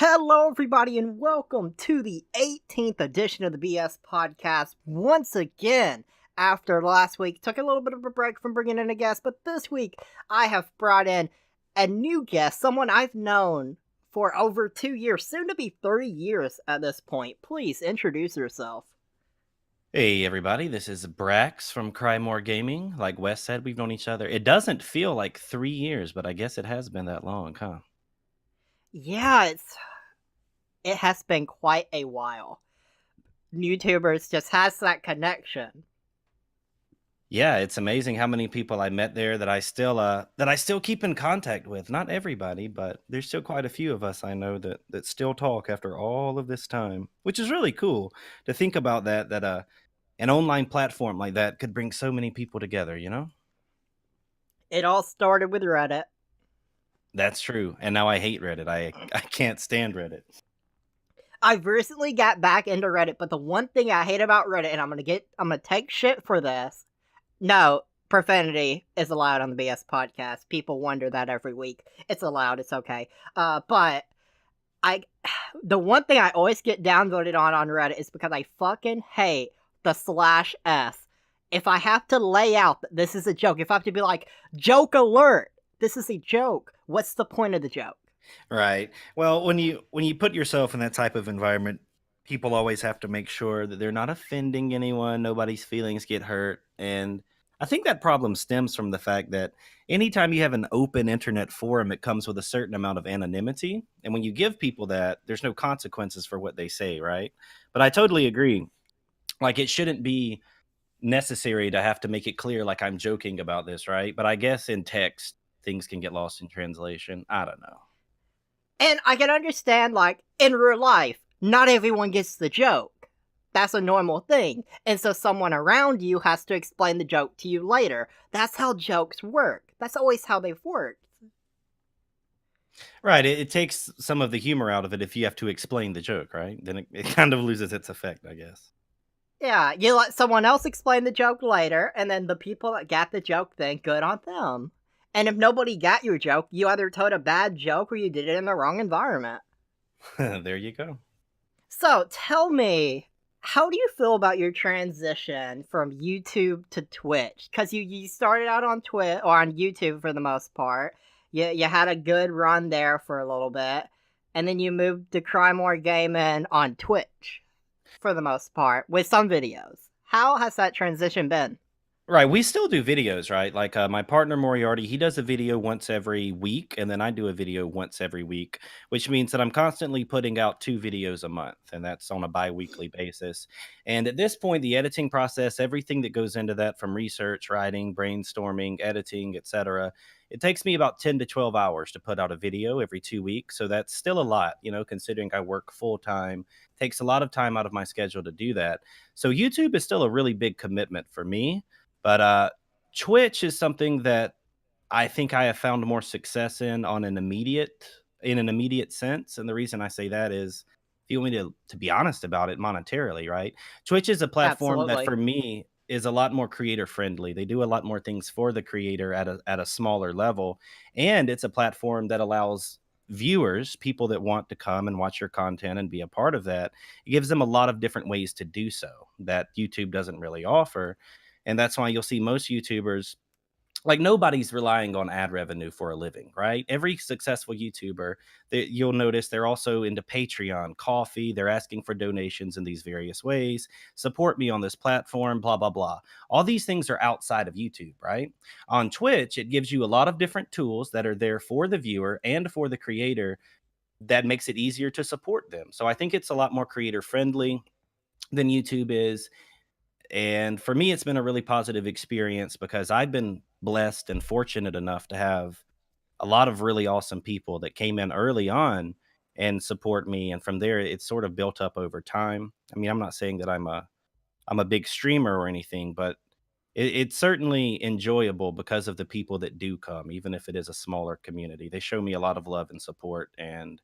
Hello, everybody, and welcome to the 18th edition of the BS Podcast. Once again, after last week, took a little bit of a break from bringing in a guest, but this week I have brought in a new guest, someone I've known for over 2 years, soon to be 3 years at this point. Please introduce yourself. Hey everybody, this is Brax from CryMor Gaming. Like Wes said, we've known each other. It doesn't feel like 3 years, but I guess it has been that long, huh? Yeah, it has been quite a while. YouTubers just has that connection. Yeah, it's amazing how many people I met there that I still keep in contact with. Not everybody, but there's still quite a few of us I know that still talk after all of this time, which is really cool to think about that an online platform like that could bring so many people together, you know? It all started with Reddit. That's true. And now I hate Reddit. I can't stand Reddit. I've recently got back into Reddit, but the one thing I hate about Reddit, and I'm gonna take shit for this. No, profanity is allowed on the BS podcast. People wonder that every week. It's allowed. It's okay. But I, the one thing I always get downvoted on Reddit is because I fucking hate the /s. If I have to lay out that this is a joke, if I have to be like, joke alert, this is a joke. What's the point of the joke? Right. Well, when you put yourself in that type of environment, people always have to make sure that they're not offending anyone, nobody's feelings get hurt, and I think that problem stems from the fact that anytime you have an open internet forum, it comes with a certain amount of anonymity, and when you give people that, there's no consequences for what they say, right? But I totally agree. Like it shouldn't be necessary to have to make it clear like I'm joking about this, right? But I guess in text things can get lost in translation. I don't know. And I can understand, like, in real life, not everyone gets the joke. That's a normal thing. And so someone around you has to explain the joke to you later. That's how jokes work. That's always how they've worked. Right, it takes some of the humor out of it if you have to explain the joke, right? Then it kind of loses its effect, I guess. Yeah, you let someone else explain the joke later, and then the people that got the joke think good on them. And if nobody got your joke, you either told a bad joke or you did it in the wrong environment. There you go. So tell me, how do you feel about your transition from YouTube to Twitch? Because you started out on Twitch or on YouTube for the most part. You had a good run there for a little bit, and then you moved to CryMor Gaming on Twitch for the most part with some videos. How has that transition been? Right, we still do videos, right? Like, my partner Moriarty, he does a video once every week, and then I do a video once every week, which means that I'm constantly putting out 2 videos a month, and that's on a biweekly basis. And at this point, the editing process, everything that goes into that from research, writing, brainstorming, editing, etcetera, it takes me about 10 to 12 hours to put out a video every 2 weeks, so that's still a lot, you know, considering I work full time. Takes a lot of time out of my schedule to do that. So YouTube is still a really big commitment for me, but Twitch is something that I think I have found more success in an immediate sense. And the reason I say that is if you want me to be honest about it monetarily, right? Twitch is a platform that Absolutely. for me is a lot more creator friendly. They do a lot more things for the creator at a smaller level. And it's a platform that allows viewers, people that want to come and watch your content and be a part of that, it gives them a lot of different ways to do so that YouTube doesn't really offer. And that's why you'll see most YouTubers, like nobody's relying on ad revenue for a living, right? Every successful YouTuber that you'll notice they're also into Patreon, coffee, they're asking for donations in these various ways, support me on this platform, blah blah blah. All these things are outside of YouTube, right? On Twitch, it gives you a lot of different tools that are there for the viewer and for the creator that makes it easier to support them. So I think it's a lot more creator friendly than YouTube is, and for me, it's been a really positive experience because I've been blessed and fortunate enough to have a lot of really awesome people that came in early on and support me. And from there, it's sort of built up over time. I mean, I'm not saying that I'm a big streamer or anything, but it's certainly enjoyable because of the people that do come, even if it is a smaller community. They show me a lot of love and support, and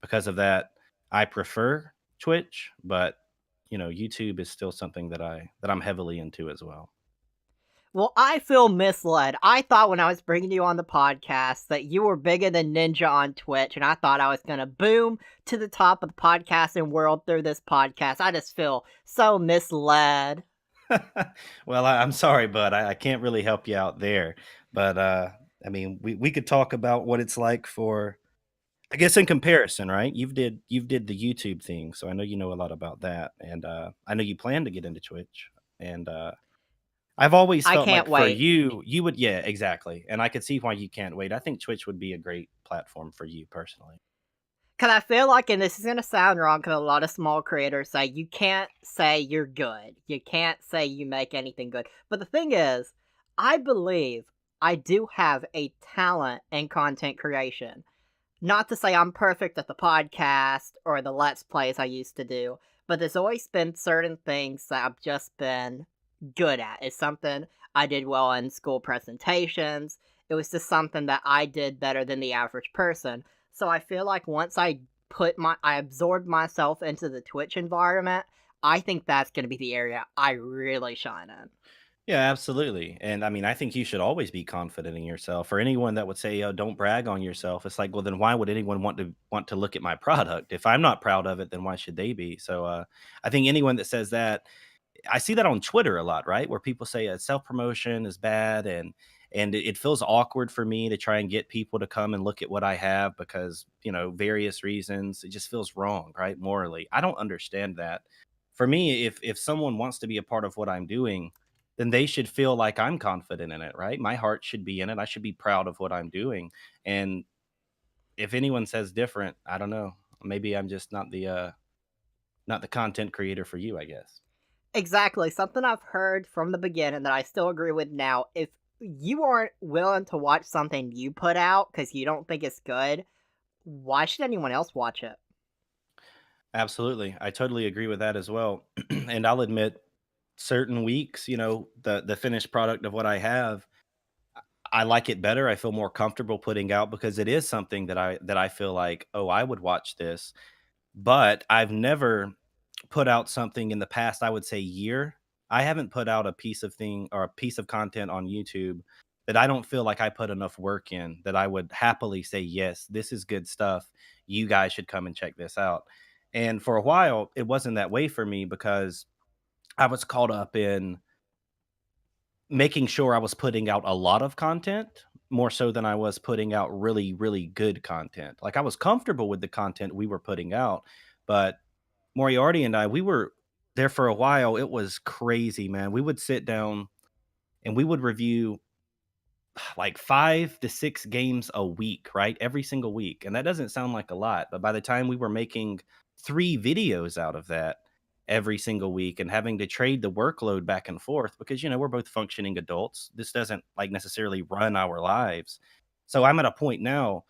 because of that, I prefer Twitch, but YouTube is still something that I'm heavily into as well. Well, I feel misled. I thought when I was bringing you on the podcast that you were bigger than Ninja on Twitch, and I thought I was going to boom to the top of the podcasting world through this podcast. I just feel so misled. Well, I'm sorry, bud. I can't really help you out there. But I mean, we could talk about what it's like for, I guess, in comparison, right? You've did the YouTube thing, so I know you know a lot about that, and I know you plan to get into Twitch, and I've always I felt can't like for wait. you, you would, yeah, exactly, and I could see why you can't wait. I think Twitch would be a great platform for you personally. Because I feel like, and this is going to sound wrong, because a lot of small creators say you can't say you're good. You can't say you make anything good. But the thing is, I believe I do have a talent in content creation. Not to say I'm perfect at the podcast or the Let's Plays I used to do, but there's always been certain things that I've just been good at. It's something I did well in school presentations. It was just something that I did better than the average person. So I feel like once I absorbed myself into the Twitch environment, I think that's going to be the area I really shine in. Yeah, absolutely. And I mean, I think you should always be confident in yourself. For anyone that would say, "Oh, don't brag on yourself," it's like, well, then why would anyone want to look at my product? If I'm not proud of it, then why should they be? So, I think anyone that says that, I see that on Twitter a lot, right? Where people say self promotion is bad, and it feels awkward for me to try and get people to come and look at what I have because various reasons. It just feels wrong, right? Morally, I don't understand that. For me, if someone wants to be a part of what I'm doing, then they should feel like I'm confident in it, right? My heart should be in it. I should be proud of what I'm doing. And if anyone says different, I don't know. Maybe I'm just not the content creator for you, I guess. Exactly. Something I've heard from the beginning that I still agree with now. If you aren't willing to watch something you put out because you don't think it's good, why should anyone else watch it? Absolutely. I totally agree with that as well. And I'll admit, certain weeks, the finished product of what I have, I like it better. I feel more comfortable putting out because it is something that I feel like, oh, I would watch this. But I've never put out something in the past, I would say, year. I haven't put out a piece of thing or a piece of content on YouTube that I don't feel like I put enough work in that I would happily say, yes, this is good stuff. You guys should come and check this out. And for a while, it wasn't that way for me because I was caught up in making sure I was putting out a lot of content more so than I was putting out really, really good content. Like I was comfortable with the content we were putting out, but Moriarty and I, we were there for a while. It was crazy, man. We would sit down and we would review like 5 to 6 games a week, right? Every single week. And that doesn't sound like a lot, but by the time we were making 3 videos out of that every single week and having to trade the workload back and forth because we're both functioning adults. This doesn't like necessarily run our lives. So I'm at a point now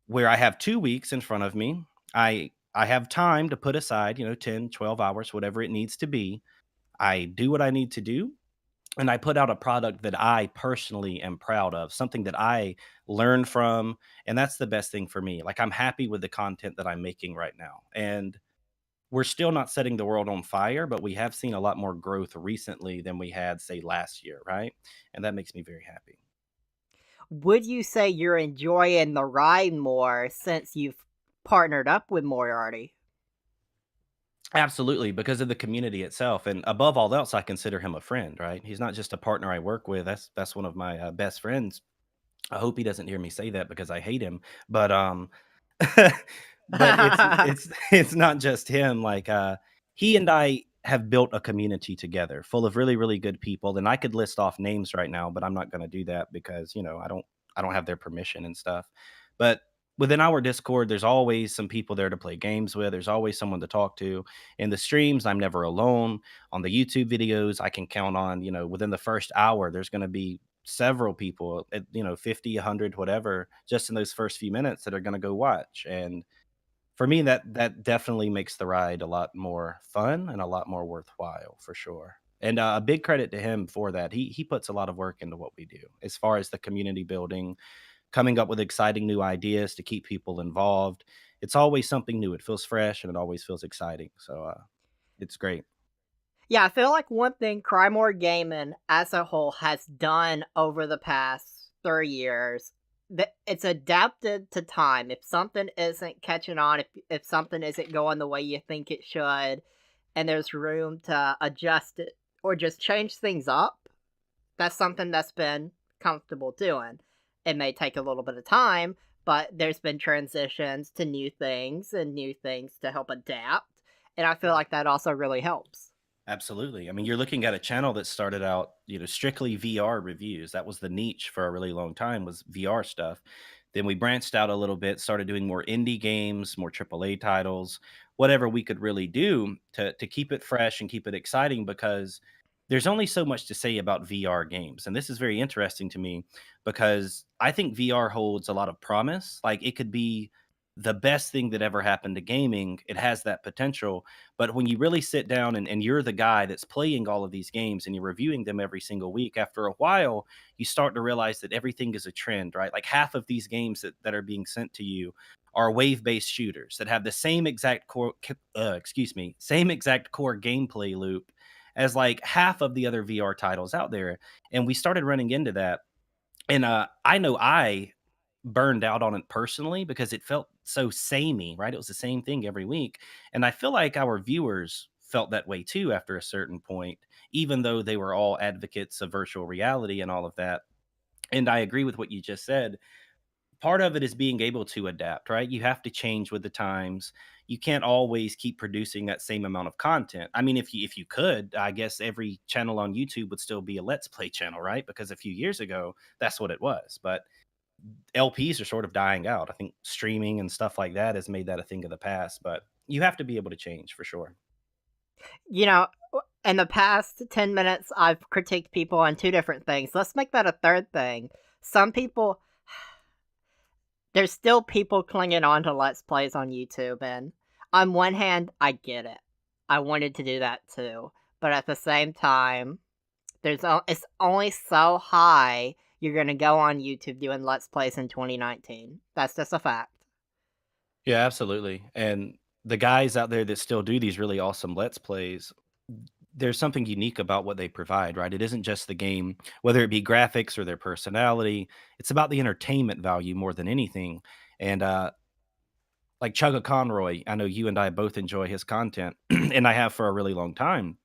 where I have 2 weeks in front of me. I have time to put aside, 10, 12 hours, whatever it needs to be. I do what I need to do, and I put out a product that I personally am proud of, something that I learned from, and that's the best thing for me. Like I'm happy with the content that I'm making right now. And we're still not setting the world on fire, but we have seen a lot more growth recently than we had say last year, right? And that makes me very happy. Would you say you're enjoying the ride more since you've partnered up with Moriarty? Absolutely, because of the community itself, and above all else, I consider him a friend. Right? He's not just a partner I work with. That's one of my best friends. I hope he doesn't hear me say that because I hate him. But but it's it's not just him. Like he and I have built a community together, full of really really good people, and I could list off names right now, but I'm not going to do that because I don't have their permission and stuff. But within our Discord, there's always some people there to play games with. There's always someone to talk to. In the streams, I'm never alone. On the YouTube videos, I can count on, within the first hour, there's going to be several people at 50, 100, whatever, just in those first few minutes that are going to go watch. And for me, that definitely makes the ride a lot more fun and a lot more worthwhile for sure. And a big credit to him for that. He puts a lot of work into what we do as far as the community building, coming up with exciting new ideas to keep people involved. It's always something new. It feels fresh and it always feels exciting. So it's great. Yeah, I feel like one thing CryMor Gaming as a whole has done over the past 3 years, that it's adapted to time. If something isn't catching on, if something isn't going the way you think it should, and there's room to adjust it or just change things up, that's something that's been comfortable doing. It may take a little bit of time, but there's been transitions to new things and new things to help adapt. And I feel like that also really helps. Absolutely. I mean, you're looking at a channel that started out, strictly VR reviews. That was the niche for a really long time, was VR stuff. Then we branched out a little bit, started doing more indie games, more AAA titles, whatever we could really do to keep it fresh and keep it exciting, because there's only so much to say about VR games. And this is very interesting to me because I think VR holds a lot of promise. Like, it could be the best thing that ever happened to gaming. It has that potential, but when you really sit down and you're the guy that's playing all of these games and you're reviewing them every single week, after a while, you start to realize that everything is a trend, right? Like, half of these games that are being sent to you are wave-based shooters that have the same exact core, same exact core gameplay loop as like half of the other VR titles out there. And we started running into that. And I know I burned out on it personally because it felt so samey, right? It was the same thing every week. And I feel like our viewers felt that way too after a certain point, even though they were all advocates of virtual reality and all of that. And I agree with what you just said. Part of it is being able to adapt, right? You have to change with the times. You can't always keep producing that same amount of content. I mean, if you could, I guess every channel on YouTube would still be a let's play channel, right? Because a few years ago, that's what it was. But LPs are sort of dying out. I think streaming and stuff like that has made that a thing of the past, but you have to be able to change for sure. You know, in the past 10 minutes, I've critiqued people on two different things. Let's make that a third thing. Some people, there's still people clinging on to Let's Plays on YouTube, and on one hand, I get it. I wanted to do that too. But at the same time, it's only so high you're gonna go on YouTube doing Let's Plays in 2019. That's just a fact. Yeah, absolutely. And the guys out there that still do these really awesome let's plays, there's something unique about what they provide, right? It isn't just the game, whether it be graphics or their personality. It's about the entertainment value more than anything. And like Chugga Conroy, I know you and I both enjoy his content, and I have for a really long time.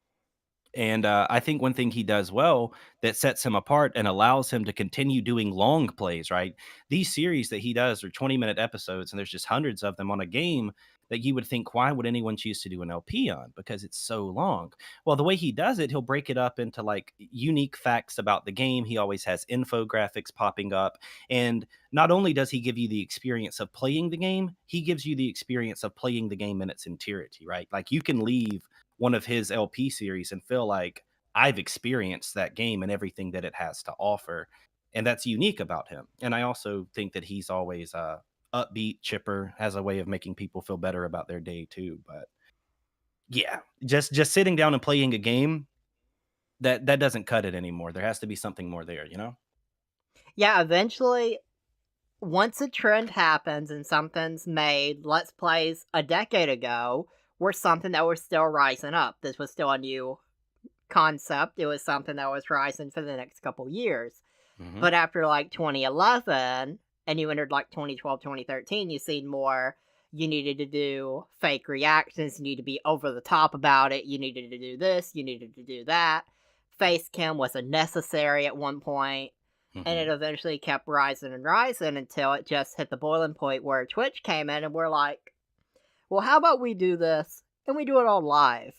And I think one thing he does well that sets him apart and allows him to continue doing long plays, right? These series that he does are 20-minute episodes, and there's just hundreds of them on a game that you would think, why would anyone choose to do an LP on? Because it's so long. Well, the way he does it, he'll break it up into like unique facts about the game. He always has infographics popping up. And not only does he give you the experience of playing the game, he gives you the experience of playing the game in its entirety, right? Like, you can leave one of his LP series and feel like I've experienced that game and everything that it has to offer. And that's unique about him. And I also think that he's always upbeat, chipper, has a way of making people feel better about their day too. But yeah, just sitting down and playing a game, that doesn't cut it anymore. There has to be something more there, you know? Yeah, eventually, once a trend happens and something's made, Let's Plays a decade ago were something that was still rising up. This was still a new concept. It was something that was rising for the next couple years. Hmm. But after like 2011 and you entered like 2012, 2013, you seen more. You needed to do fake reactions. You need to be over the top about it. You needed to do this. You needed to do that. Face cam was unnecessary at one point, and it Hmm. eventually kept rising and rising until it just hit the boiling point where Twitch came in and we're like, well, how about we do this and we do it all live?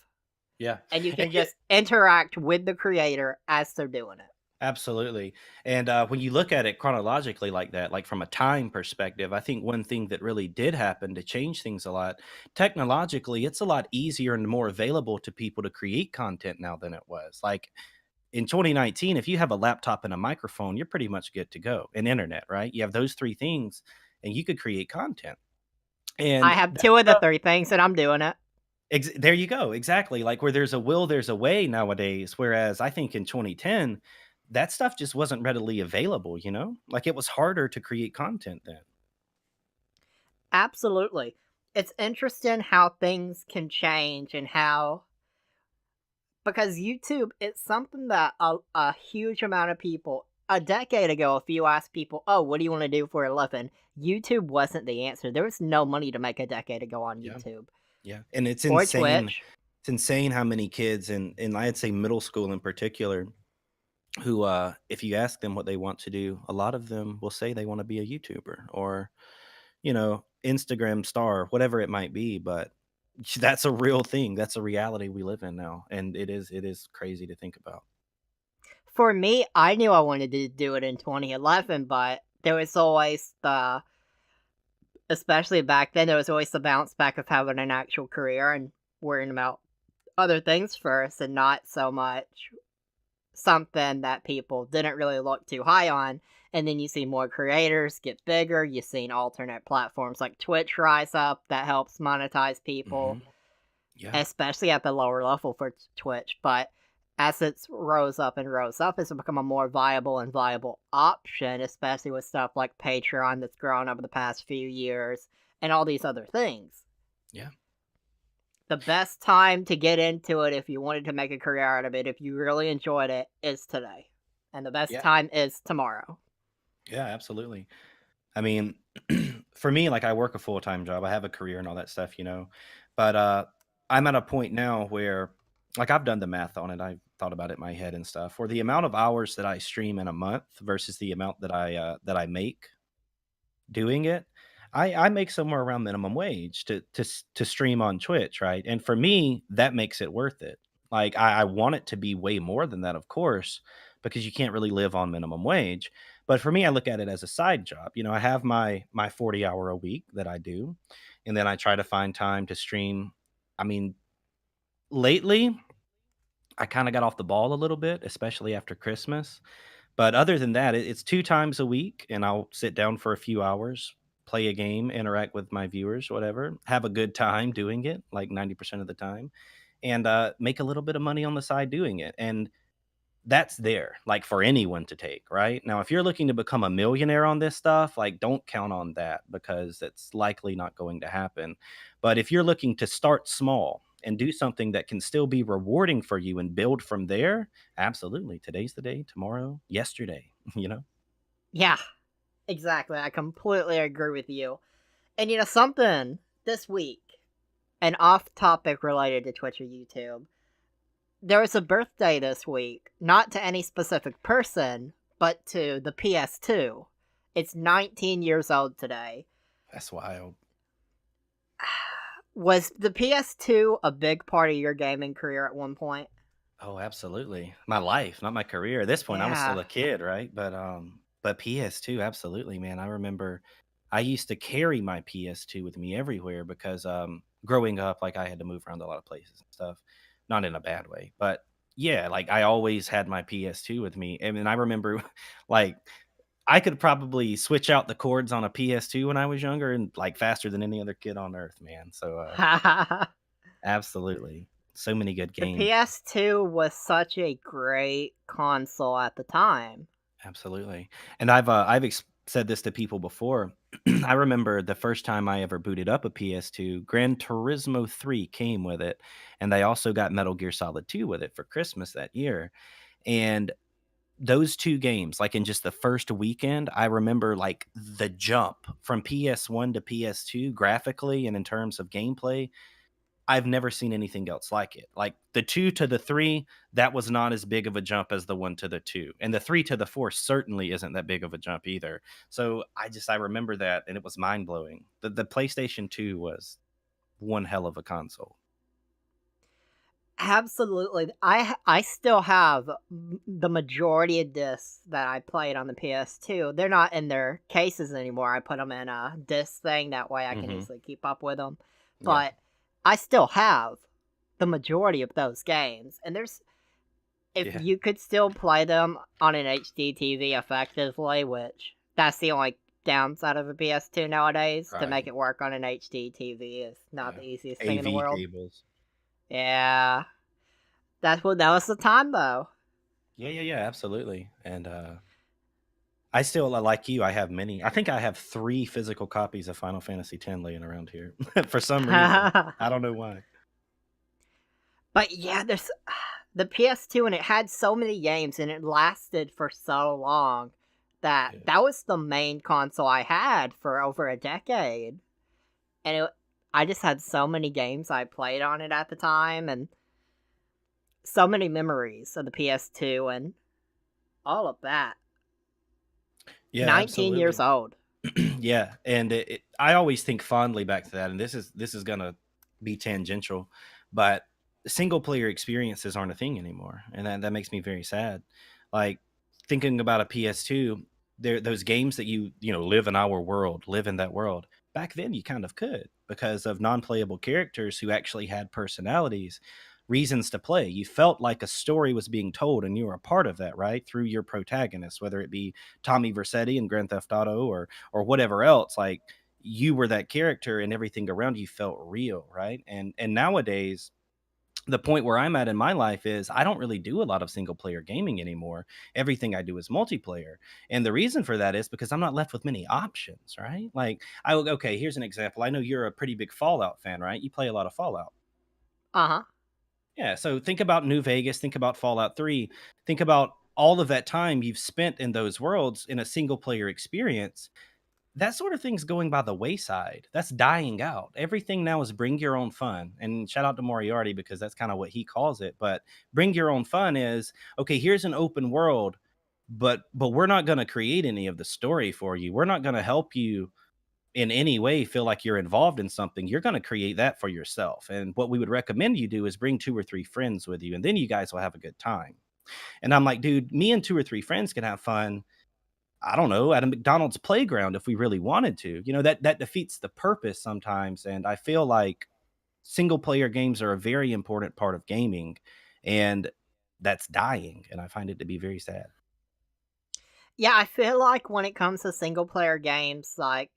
Yeah. And you can just interact with the creator as they're doing it. Absolutely. And when you look at it chronologically like that, like from a time perspective, I think one thing that really did happen to change things a lot, technologically, it's a lot easier and more available to people to create content now than it was. Like in 2019, if you have a laptop and a microphone, you're pretty much good to go. And internet, right? You have those three things and you could create content. I And have two of the three things and I'm doing it. There you go, exactly, like, where there's a will, there's a way nowadays, whereas I think in 2010, that stuff just wasn't readily available, you know? Like, it was harder to create content then. Absolutely. It's interesting how things can change and how Because YouTube, it's something that a huge amount of people a decade ago, if you asked people, "Oh, what do you wanna do for a living?" YouTube wasn't the answer. There was no money to make a decade ago on Yeah. YouTube. Yeah, and it's Or insane. Twitch. It's insane how many kids and I'd say middle school in particular who if you ask them what they want to do, a lot of them will say they want to be a YouTuber or, Instagram star, whatever it might be, but that's a real thing. That's a reality we live in now, and it is crazy to think about. For me, I knew I wanted to do it in 2011, but there was always the especially back then, there was always the bounce back of having an actual career and worrying about other things first and not so much something that people didn't really look too high on. And then you see more creators get bigger. You've seen alternate platforms like Twitch rise up that helps monetize people, Hmm. Yeah. especially at the lower level for Twitch. But as it's rose up, it's become a more viable and viable option, especially with stuff like Patreon that's grown over the past few years and all these other things. Yeah. The best time to get into it if you wanted to make a career out of it, if you really enjoyed it, is today. And the best Yeah. time is tomorrow. Yeah, absolutely. I mean, for me, like I work a full-time job. I have a career and all that stuff, But I'm at a point now where like I've done the math on it. I've thought about it in my head and stuff. For the amount of hours that I stream in a month versus the amount that I make doing it, I make somewhere around minimum wage to stream on Twitch, right? And for me, that makes it worth it. Like I want it to be way more than that, of course, because you can't really live on minimum wage. But for me, I look at it as a side job. I have my 40-hour a week that I do, and then I try to find time to stream. I mean, lately I kind of got off the ball a little bit, especially after Christmas. But other than that, it's 2 times a week, and I'll sit down for a few hours, play a game, interact with my viewers, whatever, have a good time doing it, like 90% of the time, and, make a little bit of money on the side doing it, and that's there, like, for anyone to take, right? Now, if you're looking to become a millionaire on this stuff, like, don't count on that because it's likely not going to happen. But if you're looking to start small and do something that can still be rewarding for you and build from there, absolutely. Today's the day, tomorrow, yesterday, you know? Yeah, exactly. I completely agree with you. And something this week, an off topic related to Twitch or YouTube. There was a birthday this week, not to any specific person, but to the PS2. It's 19 years old today. That's wild. Was the PS2 a big part of your gaming career at one point? Oh, absolutely. My life, not my career. At this point, I was still Yeah. a kid, right? But PS2, absolutely, man. I remember I used to carry my PS2 with me everywhere because growing up, like I had to move around a lot of places and stuff. Not in a bad way, but yeah, like I always had my PS2 with me. And then I remember like I could probably switch out the cords on a PS2 when I was younger and like faster than any other kid on earth, man. So The absolutely. So many good games. PS2 was such a great console at the time. Absolutely. And I've said this to people before. I remember the first time I ever booted up a PS2, Gran Turismo 3 came with it, and they also got Metal Gear Solid 2 with it for Christmas that year. And those 2 games, like in just the first weekend, I remember like the jump from PS1 to PS2 graphically and in terms of gameplay. I've never seen anything else like it. Like the 2 to the 3, that was not as big of a jump as the 1 to the 2. And the 3 to the 4 certainly isn't that big of a jump either. So I remember that and it was mind-blowing. The PlayStation 2 was one hell of a console. Absolutely. I still have the majority of discs that I played on the PS2. They're not in their cases anymore. I put them in a disc thing. That way I can Mhm. easily keep up with them. Yeah. But I still have the majority of those games. And if Yeah. you could still play them on an HD TV effectively, which that's the only downside of a PS2 nowadays, to make Right. it work on an HD TV is not Yeah. the easiest thing in the AV world. cables. Yeah. That was the time though. Yeah, yeah, yeah, absolutely. And I still like you, I have many. I think I have 3 physical copies of Final Fantasy X laying around here for some reason. I don't know why. But yeah, the PS2, and it had so many games and it lasted for so long that Yeah. that was the main console I had for over a decade. And I just had so many games I played on it at the time and so many memories of the PS2 and all of that. Yeah, 19 years absolutely. old. Yeah, and I always think fondly back to that, and this is gonna be tangential, but single player experiences aren't a thing anymore, and that makes me very sad. Like thinking about a PS2, there those games that live in our world, live in that world. Back then, you kind of could because of non-playable characters who actually had personalities, reasons to play. You felt like a story was being told, and you were a part of that, right? Through your protagonist, whether it be Tommy Vercetti in Grand Theft Auto or whatever else. Like you were that character, and everything around you felt real, right? And nowadays, the point where I'm at in my life is I don't really do a lot of single player gaming anymore. Everything I do is multiplayer. And the reason for that is because I'm not left with many options, right? Like okay, here's an example. I know you're a pretty big Fallout fan, right? You play a lot of Fallout. Uh-huh. Yeah, so think about New Vegas, think about Fallout 3, think about all of that time you've spent in those worlds in a single player experience. That sort of thing's going by the wayside. That's dying out. Everything now is bring your own fun. And shout out to Moriarty because that's kind of what he calls it. But bring your own fun is okay, here's an open world, but we're not going to create any of the story for you. We're not going to help you in any way feel like you're involved in something. You're going to create that for yourself. And what we would recommend you do is bring 2 or 3 friends with you, and then you guys will have a good time. And I'm like, dude, me and 2 or 3 friends can have fun. I don't know, at a McDonald's playground if we really wanted to. That defeats the purpose sometimes. And I feel like single player games are a very important part of gaming, and that's dying. And I find it to be very sad. Yeah, I feel like when it comes to single player games, like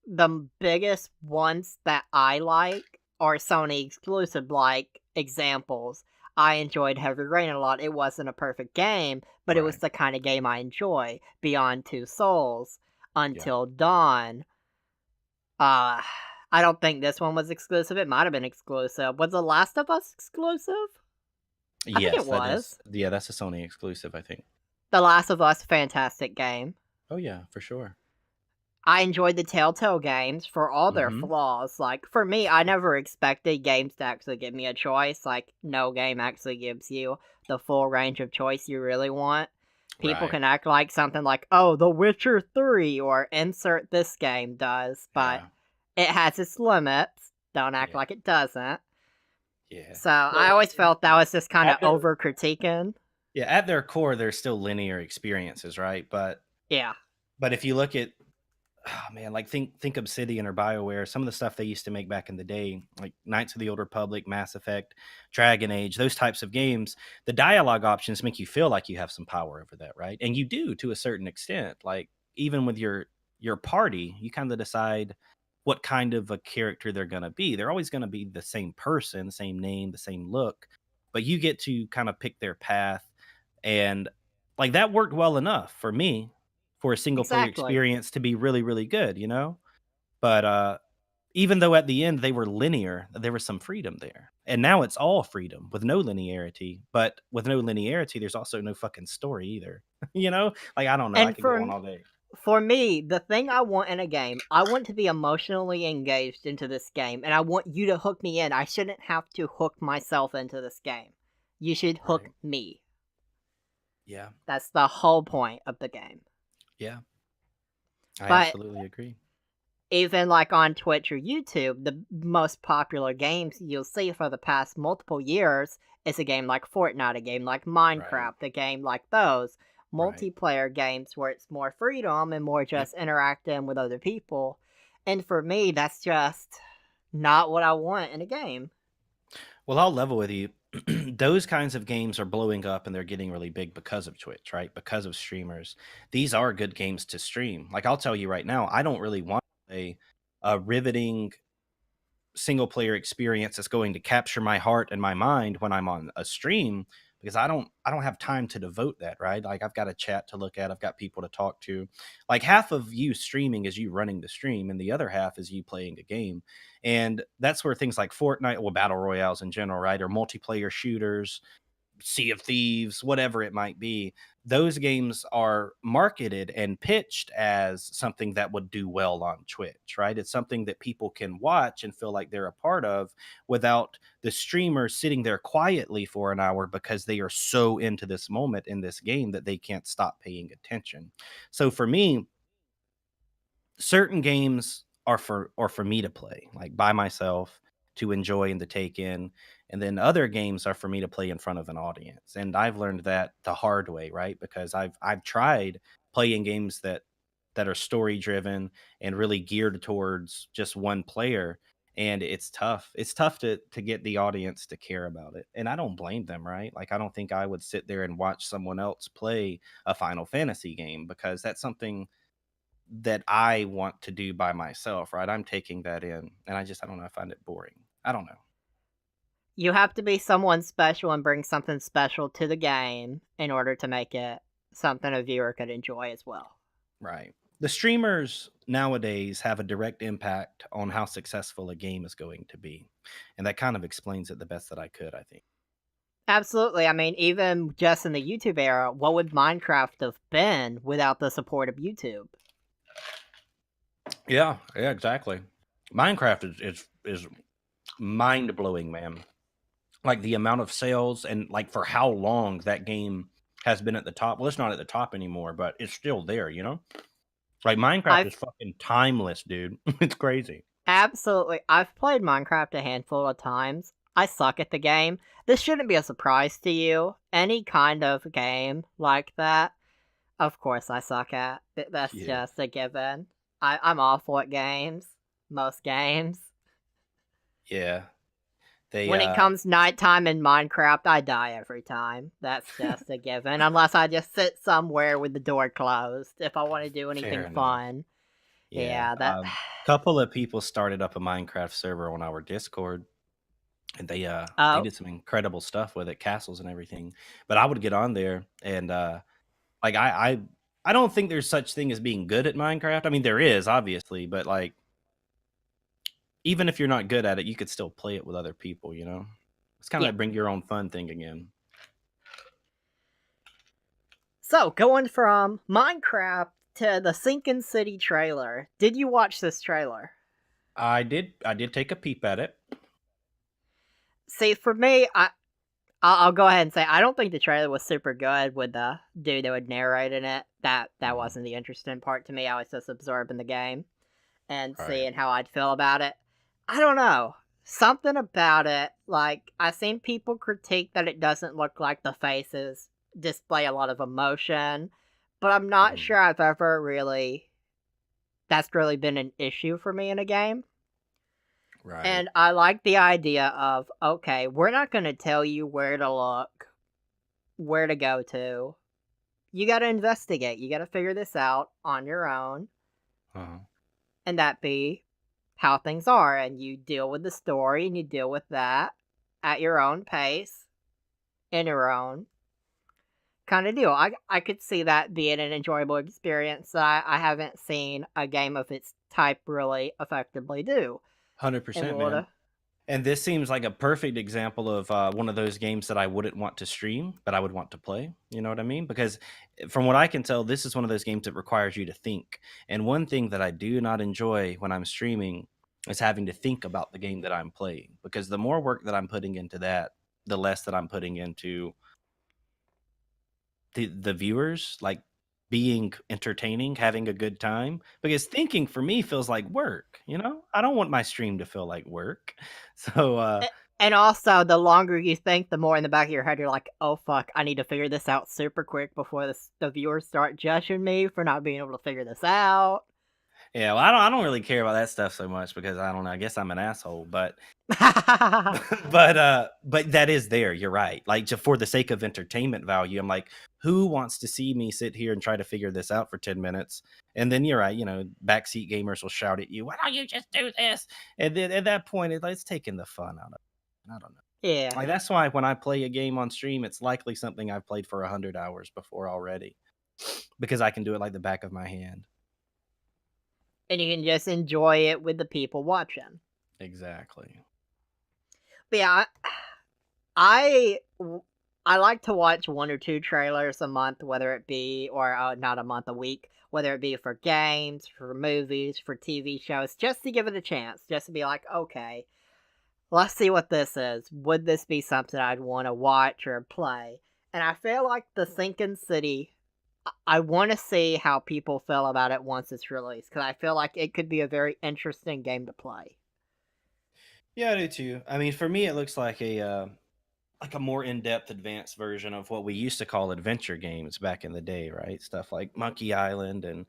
the biggest ones that I like are Sony exclusive, like examples. I enjoyed Heavy Rain a lot. It wasn't a perfect game, but it was Right. the kind of game I enjoy. Beyond Two Souls, Yeah. Until Dawn. Uh, I don't think this one was exclusive. It might have been exclusive. Was The Last of Us exclusive? I think it Yes, that is. was. Yeah, that's a Sony exclusive, I think. The Last of Us, fantastic game. Oh, yeah, for sure. I enjoyed the Telltale games for all their Hmm. flaws. Like, for me, I never expected games to actually give me a choice. Like, no game actually gives you the full range of choice you really want. People Right. can act like something like, oh, The Witcher 3 or insert this game does, but Yeah. it has its limits. Don't act Yeah. like it doesn't. Yeah. So I Well, always felt that was just kind of at their over critiquing. yeah, at their core, they're still linear experiences, right? Yeah, But if you look at, oh man, like think Obsidian or BioWare, some of the stuff they used to make back in the day, like Knights of the Old Republic, Mass Effect, Dragon Age, those types of games, the dialogue options make you feel like you have some power over that, right? And you do to a certain extent. Like even with your party, you kind of decide what kind of a character they're going to be. They're always going to be the same person, same name, the same look, but you get to kind of pick their path. And like that worked well enough for me for a single player exactly. experience to be really, really good, But even though at the end they were linear, there was some freedom there. And now it's all freedom with no linearity. But with no linearity, there's also no fucking story either. Like I don't know. I And could go on all day. for me, the thing I want in a game, I want to be emotionally engaged into this game, and I want you to hook me in. I shouldn't have to hook myself into this game. You should hook Right. me. Yeah. That's the whole point of the game. Yeah. I But absolutely agree. even like on Twitch or YouTube, the most popular games you'll see for the past multiple years is a game like Fortnite, a game like Right. Minecraft, a game like those Right. multiplayer games where it's more freedom and more Yep. just interacting with other people. And for me, that's just not what I want in a game. Well, I'll level with you. Those kinds of games are blowing up and they're getting really big because of Twitch, right? Because of streamers. These are good games to stream. Like I'll tell you right now, I don't really want a riveting single player experience that's going to capture my heart and my mind when I'm on a stream because I don't have time to devote that, right? Like I've got a chat to look at, I've got people to talk to. Like half of you streaming is you running the stream and the other half is you playing a game. And that's where things like Fortnite or battle royales in general, right? Or multiplayer shooters, Sea of Thieves, whatever it might be. Those games are marketed and pitched as something that would do well on Twitch, right? It's something that people can watch and feel like they're a part of without the streamer sitting there quietly for an hour because they are so into this moment in this game that they can't stop paying attention. So for me, certain games are for me to play, like by myself to enjoy and to take in. And then other games are for me to play in front of an audience. And I've learned that the hard way, right? Because I've tried playing games that are story driven and really geared towards just one player. And it's tough. It's tough to get the audience to care about it. And I don't blame them, right? Like I don't think I would sit there and watch someone else play a Final Fantasy game because that's something that I want to do by myself, right? I'm taking that in, and I don't know, I find it boring. I don't know. You have to be someone special and bring something special to the game in order to make it something a viewer could enjoy as well. Right. The streamers nowadays have a direct impact on how successful a game is going to be. And that kind of explains it the best that I could, I think. Absolutely. I mean, even just in the YouTube era, what would Minecraft have been without the support of YouTube? Yeah, yeah, exactly. Minecraft is mind blowing, man. Like the amount of sales and like for how long that game has been at the top. Well, it's not at the top anymore, but it's still there, you know? Like Minecraft I've is fucking timeless, dude. It's crazy. I've played Minecraft a handful of times. I suck at the game. This shouldn't be a surprise to you. Any kind of game like that, of course I suck at. That's Yeah. just a given. I'm awful at games. Most games. Yeah. They When it comes nighttime in Minecraft, I die every time. That's just a given. Unless I just sit somewhere with the door closed if I want to do anything fair enough. fun. Yeah. Yeah, that. Couple of people started up a Minecraft server on our Discord and they Oh, did some incredible stuff with it, castles and everything. But I would get on there and like I don't think there's such thing as being good at Minecraft. I mean there is obviously, but like even if you're not good at it, you could still play it with other people, you know? It's kind of yeah. like bring your own fun thing again. So, going from Minecraft to the Sinking City trailer. Did you watch this trailer? I did take a peep at it. See, for me, I'll go ahead and say I don't think the trailer was super good with the dude that would narrate in it. That Mhm. wasn't the interesting part to me. I was just absorbing the game and Right. seeing how I'd feel about it. I don't know. Something about it, like, I've seen people critique that it doesn't look like the faces display a lot of emotion, but I'm not Mhm. sure I've ever really, that's really been an issue for me in a game. Right. And I like the idea of, okay, we're not going to tell you where to look, where to go to. You got to investigate. You got to figure this out on your own, Uh-huh. and that be how things are. And you deal with the story and you deal with that at your own pace, in your own kind of deal. I could see that being an enjoyable experience that I haven't seen a game of its type really effectively do. And 100%, what man. a, And this seems like a perfect example of one of those games that I wouldn't want to stream, but I would want to play. You know what I mean? Because from what I can tell, this is one of those games that requires you to think. And one thing that I do not enjoy when I'm streaming is having to think about the game that I'm playing. Because the more work that I'm putting into that, the less that I'm putting into the viewers, like being entertaining, having a good time. Because thinking for me feels like work, you know? I don't want my stream to feel like work. So and also, the longer you think, the more in the back of your head you're like, "Oh fuck, I need to figure this out super quick before the viewers start judging me for not being able to figure this out." yeah, well, I don't really care about that stuff so much because I don't know, I guess I'm an asshole, but but that is there, you're right. Like, just for the sake of entertainment value, I'm like, who wants to see me sit here and try to figure this out for 10 minutes? And then you're right, you know, backseat gamers will shout at you, "Why don't you just do this?" And then at that point, it's taking the fun out of it. I don't know. Yeah, Like, that's why when I play a game on stream, it's likely something I've played for 100 hours before already because I can do it like the back of my hand. and you can just enjoy it with the people watching. Exactly. But yeah, I I like to watch 1 or 2 trailers a month, whether it be or, not a month, a week, whether it be for games, for movies, for TV shows, just to give it a chance, just to be like, "Okay, let's see what this is. Would this be something I'd wanna watch or play?" And I feel like The Sinking City, I wanna see how people feel about it once it's released, because I feel like it could be a very interesting game to play. Yeah, I do too. I mean, for me, it looks like a more in-depth, advanced version of what we used to call adventure games back in the day, right? Stuff like Monkey Island and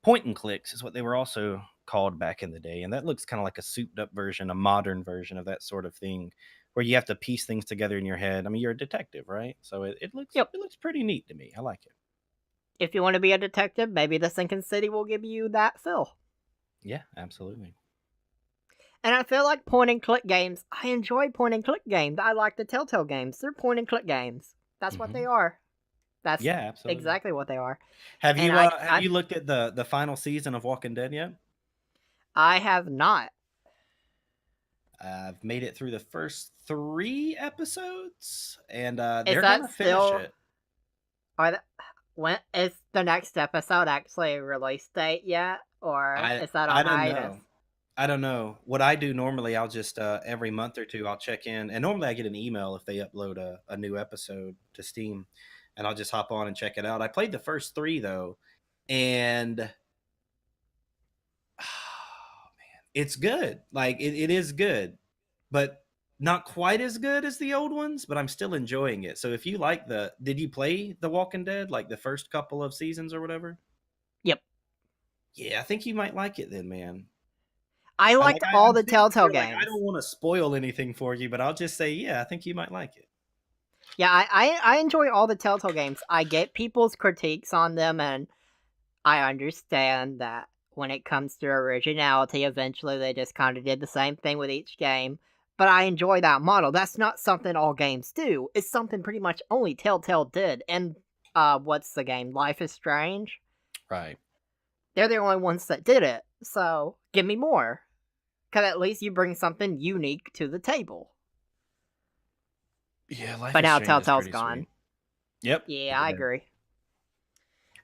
point and clicks is what they were also called back in the day. And that looks kind of like a souped up version, a modern version of that sort of thing, where you have to piece things together in your head. I mean, you're a detective, right? So it looks Yep. it looks pretty neat to me. I like it. If you wanna be a detective, maybe The Sinking City will give you that feel. Yeah, absolutely. And I feel like point and click games, I enjoy point and click games. I like the Telltale games. They're point and click games. That's what they Hmm. are. That's Yeah, absolutely. exactly what they are. Have And you I uh have I you looked at the final season of Walking Dead yet? I have not. I've made it through the first 3 episodes, and Is they're that gonna finish still it. are the when is the next episode actually a release date yet, or I is that I on don't hiatus? know. I don't know. What I do normally, I'll just every month or two, I'll check in, and normally I get an email if they upload a new episode to Steam, and I'll just hop on and check it out. I played the first 3 though, and man, it's good. Like it is good, but not quite as good as the old ones. But I'm still enjoying it. So if you like did you play The Walking Dead like the first couple of seasons or whatever? Yep. Yeah, I think you might like it then, man. I liked all I'm the sitting Telltale here like I games. don't want to spoil anything for you, but I'll just say, yeah, I think you might like it. Yeah, I enjoy all the Telltale games. I get people's critiques on them, and I understand that when it comes to originality, eventually they just kinda did the same thing with each game, but I enjoy that model. That's not something all games do. It's something pretty much only Telltale did, and, what's the game? Life is Strange? Right. They're the only ones that did it, so give me more, 'cause at least you bring something unique to the table. Yeah, Life But is now Strange is Telltale's pretty gone. sweet. Yep. Yeah, I Yeah. agree.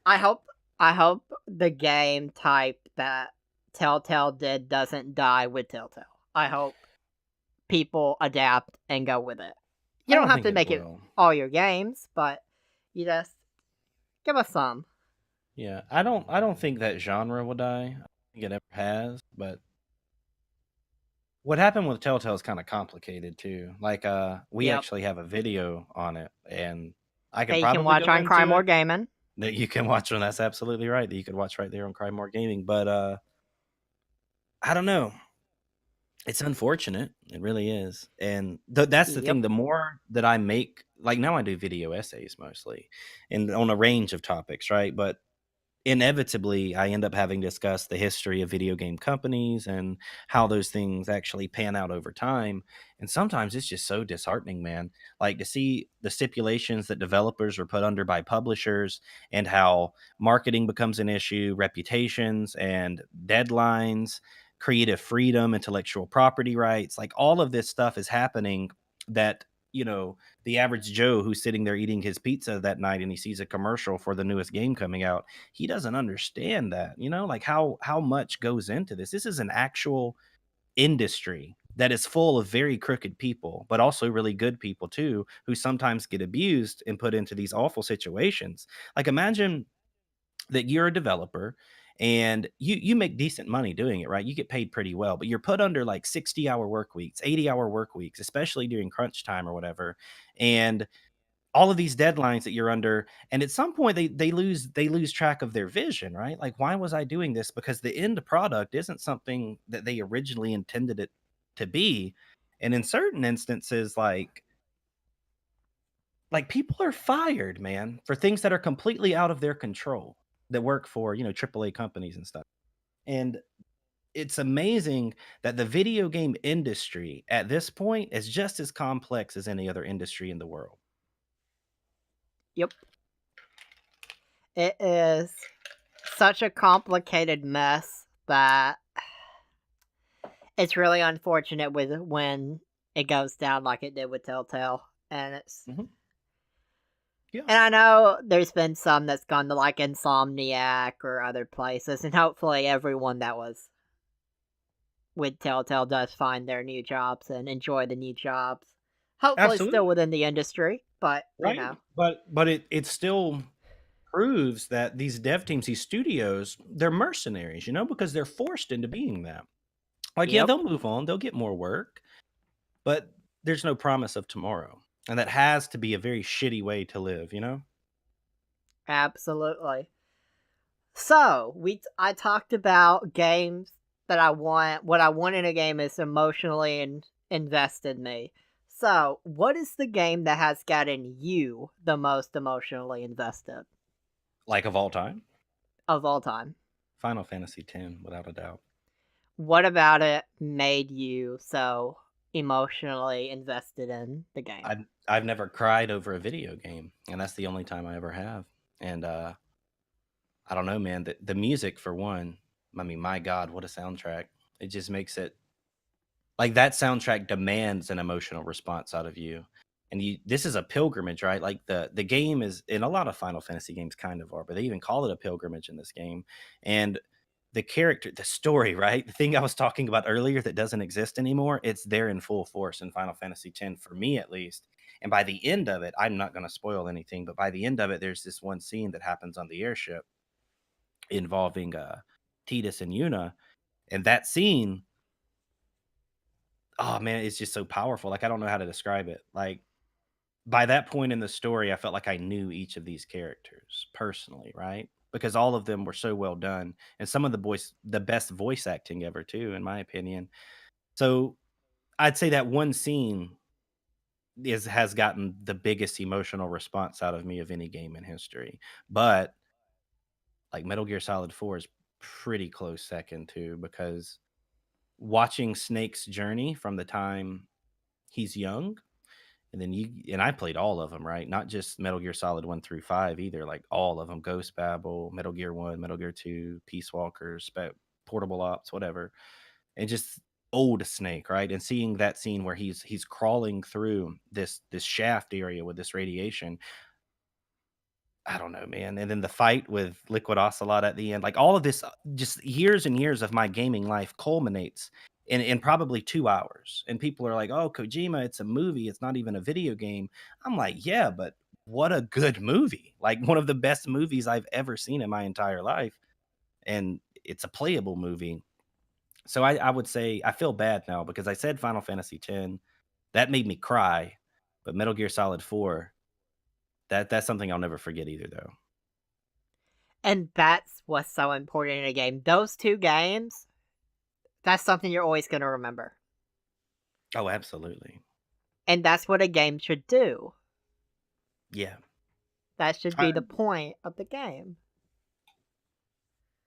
I hope I hope the game type that Telltale did doesn't die with Telltale. I hope people adapt and go with it. You I don't don't have think to it make it will. all your games, but you just give us some. Yeah, I don't think that genre will die. I don't think it ever has, but what happened with Telltale is kind of complicated too. Like we Yep. actually have a video on it, and I could That you can probably watch go on into CryMor it Gaming. that you can watch on. That's absolutely right. That you could watch right there on CryMor Gaming, but I don't know. It's unfortunate. It really is. And that's the Yep. thing. The more that I make, like now I do video essays mostly and on a range of topics, right? But inevitably, I end up having to discuss the history of video game companies and how those things actually pan out over time. And sometimes it's just so disheartening, man. Like to see the stipulations that developers are put under by publishers and how marketing becomes an issue, reputations and deadlines, creative freedom, intellectual property rights. Like all of this stuff is happening that, the average Joe who's sitting there eating his pizza that night and he sees a commercial for the newest game coming out, he doesn't understand that, like how much goes into this. This is an actual industry that is full of very crooked people, but also really good people too, who sometimes get abused and put into these awful situations. Like imagine that you're a developer and you make decent money doing it, right? You get paid pretty well, but you're put under like 60-hour work weeks, 80-hour work weeks, especially during crunch time or whatever. And all of these deadlines that you're under, and at some point they lose track of their vision, right? Like why was I doing this? Because the end product isn't something that they originally intended it to be. And in certain instances, like people are fired, man, for things that are completely out of their control, that work for AAA companies and stuff. And it's amazing that the video game industry at this point is just as complex as any other industry in the world. Yep. It is such a complicated mess that it's really unfortunate with when it goes down like it did with Telltale. And it's Mhm. Yeah, And I know there's been some that's gone to like Insomniac or other places, and hopefully everyone that was with Telltale does find their new jobs and enjoy the new jobs. Hopefully still absolutely. within the industry, but you Right. know. But it still proves that these dev teams, these studios, they're mercenaries, because they're forced into being that. Like, yeah, Yep, they'll move on, they'll get more work, but there's no promise of tomorrow. And that has to be a very shitty way to live? absolutely. So I talked about games that I want. What I want in a game is emotionally invested me. So, what is the game that has gotten you the most emotionally invested Like of all time, of all time? Final Fantasy X, without a doubt. What about it made you so emotionally invested in the game? I've never cried over a video game, and that's the only time I ever have. And I don't know, man. The music for one. I mean, my God, what a soundtrack! It just makes it like that soundtrack demands an emotional response out of you. And this is a pilgrimage, right? Like the game is in a lot of Final Fantasy games kind of are, but they even call it a pilgrimage in this game. And the character, the story, right? The thing I was talking about earlier that doesn't exist anymore, it's there in full force in Final Fantasy X, for me at least. And by the end of it, I'm not going to spoil anything, but by the end of it, there's this one scene that happens on the airship involving Tidus and Yuna. And that scene, oh man, it's just so powerful. Like, I don't know how to describe it. Like, by that point in the story, I felt like I knew each of these characters personally, right? Because all of them were so well done, and some of the best voice acting ever too, in my opinion. So I'd say that one scene has gotten the biggest emotional response out of me of any game in history. But like Metal Gear Solid 4 is pretty close second too, because watching Snake's journey from the time he's young. And then I played all of them, right? Not just Metal Gear Solid 1 through 5 either, like all of them. Ghost Babel, Metal Gear 1, Metal Gear 2, Peace Walkers, Portable Ops, whatever. And just old Snake, right? And seeing that scene where he's crawling through this shaft area with this radiation. I don't know, man. And then the fight with Liquid Ocelot at the end, like all of this, just years and years of my gaming life culminates in probably 2 hours. And people are like, "Oh, Kojima, it's a movie. It's not even a video game." I'm like, "Yeah, but what a good movie! Like one of the best movies I've ever seen in my entire life, and it's a playable movie." So I would say I feel bad now because I said Final Fantasy X, that made me cry, but Metal Gear Solid 4, that's something I'll never forget either, though. And that's what's so important in a game. Those two games, that's something you're always going to remember. Oh, absolutely. And that's what a game should do. Yeah. That should be the I point of the game.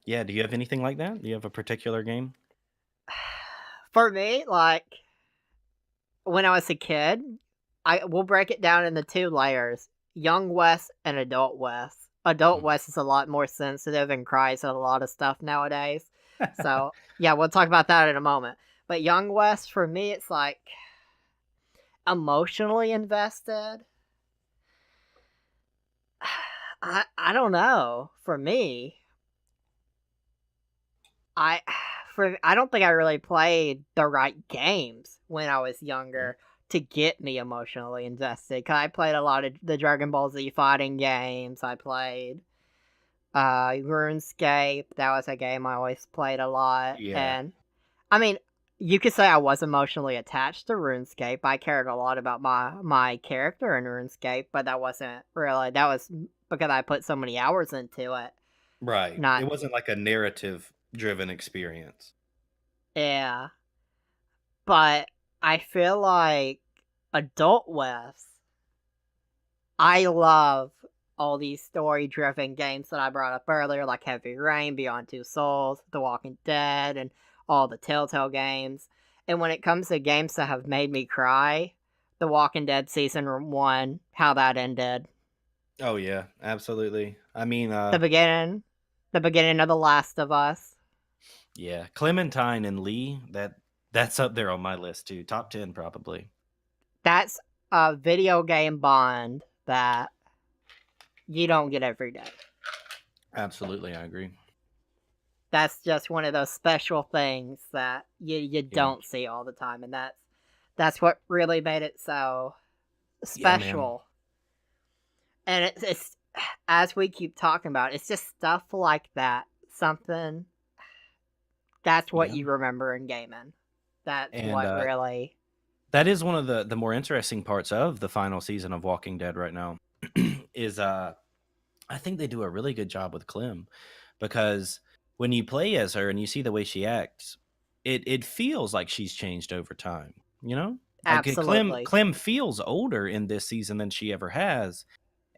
Yeah, do you have anything like that? Do you have a particular game? For me, like when I was a kid, we'll break it down into two layers: young West and adult West. Adult Mhm. West is a lot more sensitive and cries at a lot of stuff nowadays. So yeah, we'll talk about that in a moment. But young West, for me, it's like emotionally invested. I don't know. For me, I I don't think I really played the right games when I was Yeah. younger to get me emotionally invested. 'Cause I played a lot of the Dragon Ball Z fighting games. I played RuneScape. That was a game I always played a lot. Yeah. And I mean, you could say I was emotionally attached to RuneScape. I cared a lot about my character in RuneScape, but that wasn't really, that was because I put so many hours into it. Right. It Not, wasn't like a narrative driven experience. yeah. But I feel like Adult West, I love all these story driven games that I brought up earlier, like Heavy Rain, Beyond Two Souls, The Walking Dead, and all the Telltale games. And when it comes to games that have made me cry, The Walking Dead Season 1, how that ended. Oh yeah, absolutely. I mean, The beginning, the beginning of The Last of Us. yeah, Clementine and Lee, that's up there on my list too. Top 10 probably. That's a video game bond that you don't get every day. Absolutely, I agree. That's just one of those special things that you Yeah. don't see all the time, and that's what really made it so Yeah, man. special. And it's as we keep talking about, it's just stuff like that. Something that's what Yeah. you remember in gaming. That's And what really. that is one of the more interesting parts of the final season of Walking Dead right now. Is I think they do a really good job with Clem, because when you play as her and you see the way she acts, it feels like she's changed over time. You know, like Absolutely. Clem feels older in this season than she ever has,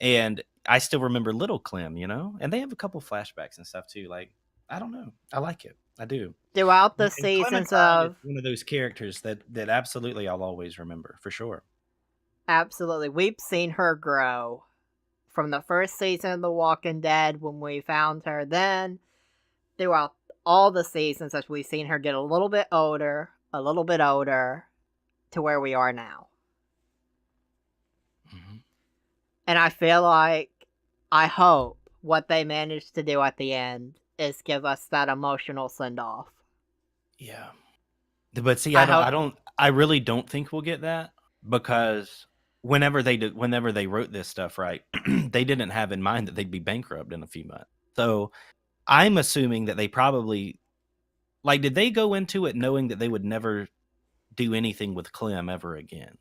and I still remember little Clem. You know, and they have a couple flashbacks and stuff too. Like, I don't know, I like it. I do. Throughout the And seasons Clementine is of. one of those characters that absolutely I'll always remember for sure. Absolutely. We've seen her grow from the first season of The Walking Dead when we found her, then throughout all the seasons as we've seen her get a little bit older, to where we are now. Mhm. And I feel like, I hope what they managed to do at the end is give us that emotional send off. Yeah. But see, I hope. I really don't think we'll get that, because whenever they wrote this stuff, right, they didn't have in mind that they'd be bankrupt in a few months. So I'm assuming that they probably, like, did they go into it knowing that they would never do anything with Clem ever again?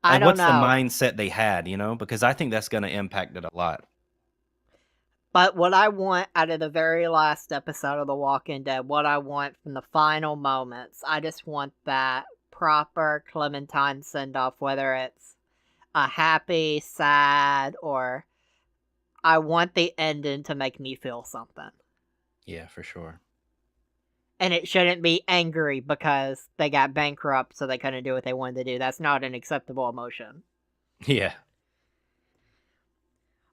I Like, don't what's the know. mindset they had, you know? Because I think that's gonna impact it a lot. But what I want out of the very last episode of The Walking Dead, what I want from the final moments, I just want that proper Clementine send off, whether it's a happy, sad, or I want the ending to make me feel something. Yeah, for sure. And it shouldn't be angry because they got bankrupt so they couldn't do what they wanted to do. That's not an acceptable emotion. Yeah.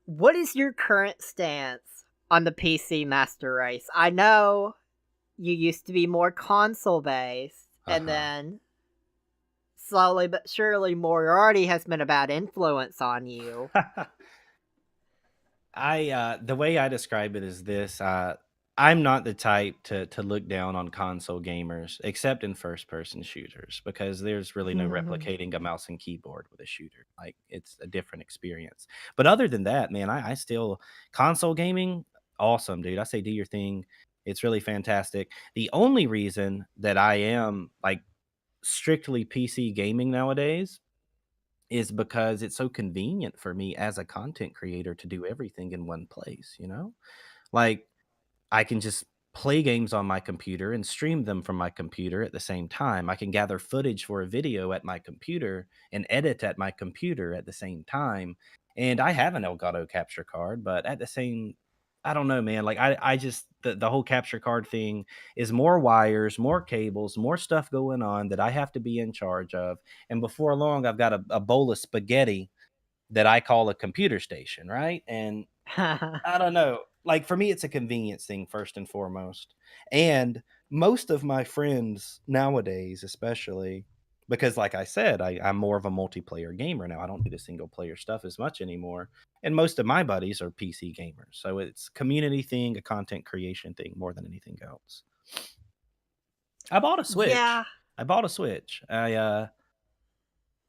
What is your current stance on the PC Master Race? I know you used to be more console based, and Uh-huh. then slowly but surely Moriarty has been a bad influence on you. The way I describe it is this: I'm not the type to look down on console gamers, except in first person shooters, because there's really no replicating a mouse and keyboard with a shooter. Like, it's a different experience. But other than that, man, I still, console gaming, awesome, dude. I say do your thing. It's really fantastic. The only reason that I am like strictly PC gaming nowadays is because it's so convenient for me as a content creator to do everything in one place, you know? Like, I can just play games on my computer and stream them from my computer at the same time. I can gather footage for a video at my computer and edit at my computer at the same time. And I have an Elgato capture card, but at the same, I don't know, man. Like, I just, the whole capture card thing is more wires, more cables, more stuff going on that I have to be in charge of. And before long, I've got a bowl of spaghetti that I call a computer station, right? And I don't know. Like, for me, it's a convenience thing first and foremost. And most of my friends nowadays, especially because, like I said, I'm more of a multiplayer gamer now. I don't do the single player stuff as much anymore. And most of my buddies are PC gamers. So it's community thing, a content creation thing more than anything else. I bought a Yeah. Switch. I bought a Switch. And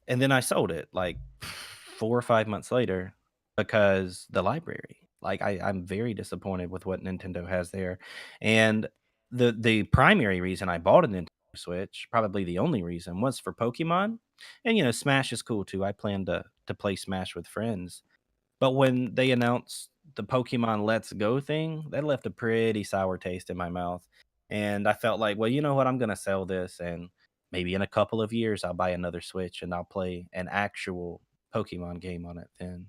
then I sold it like 4 or 5 months later because the library. Like, I'm very disappointed with what Nintendo has there, and the primary reason I bought a Nintendo Switch, probably the only reason, was for Pokemon, and, you know, Smash is cool too. I plan to play Smash with friends, but when they announced the Pokemon Let's Go thing, that left a pretty sour taste in my mouth. And I felt like, well, you know what? I'm going to sell this, and maybe in a couple of years I'll buy another Switch and I'll play an actual Pokemon game on it then.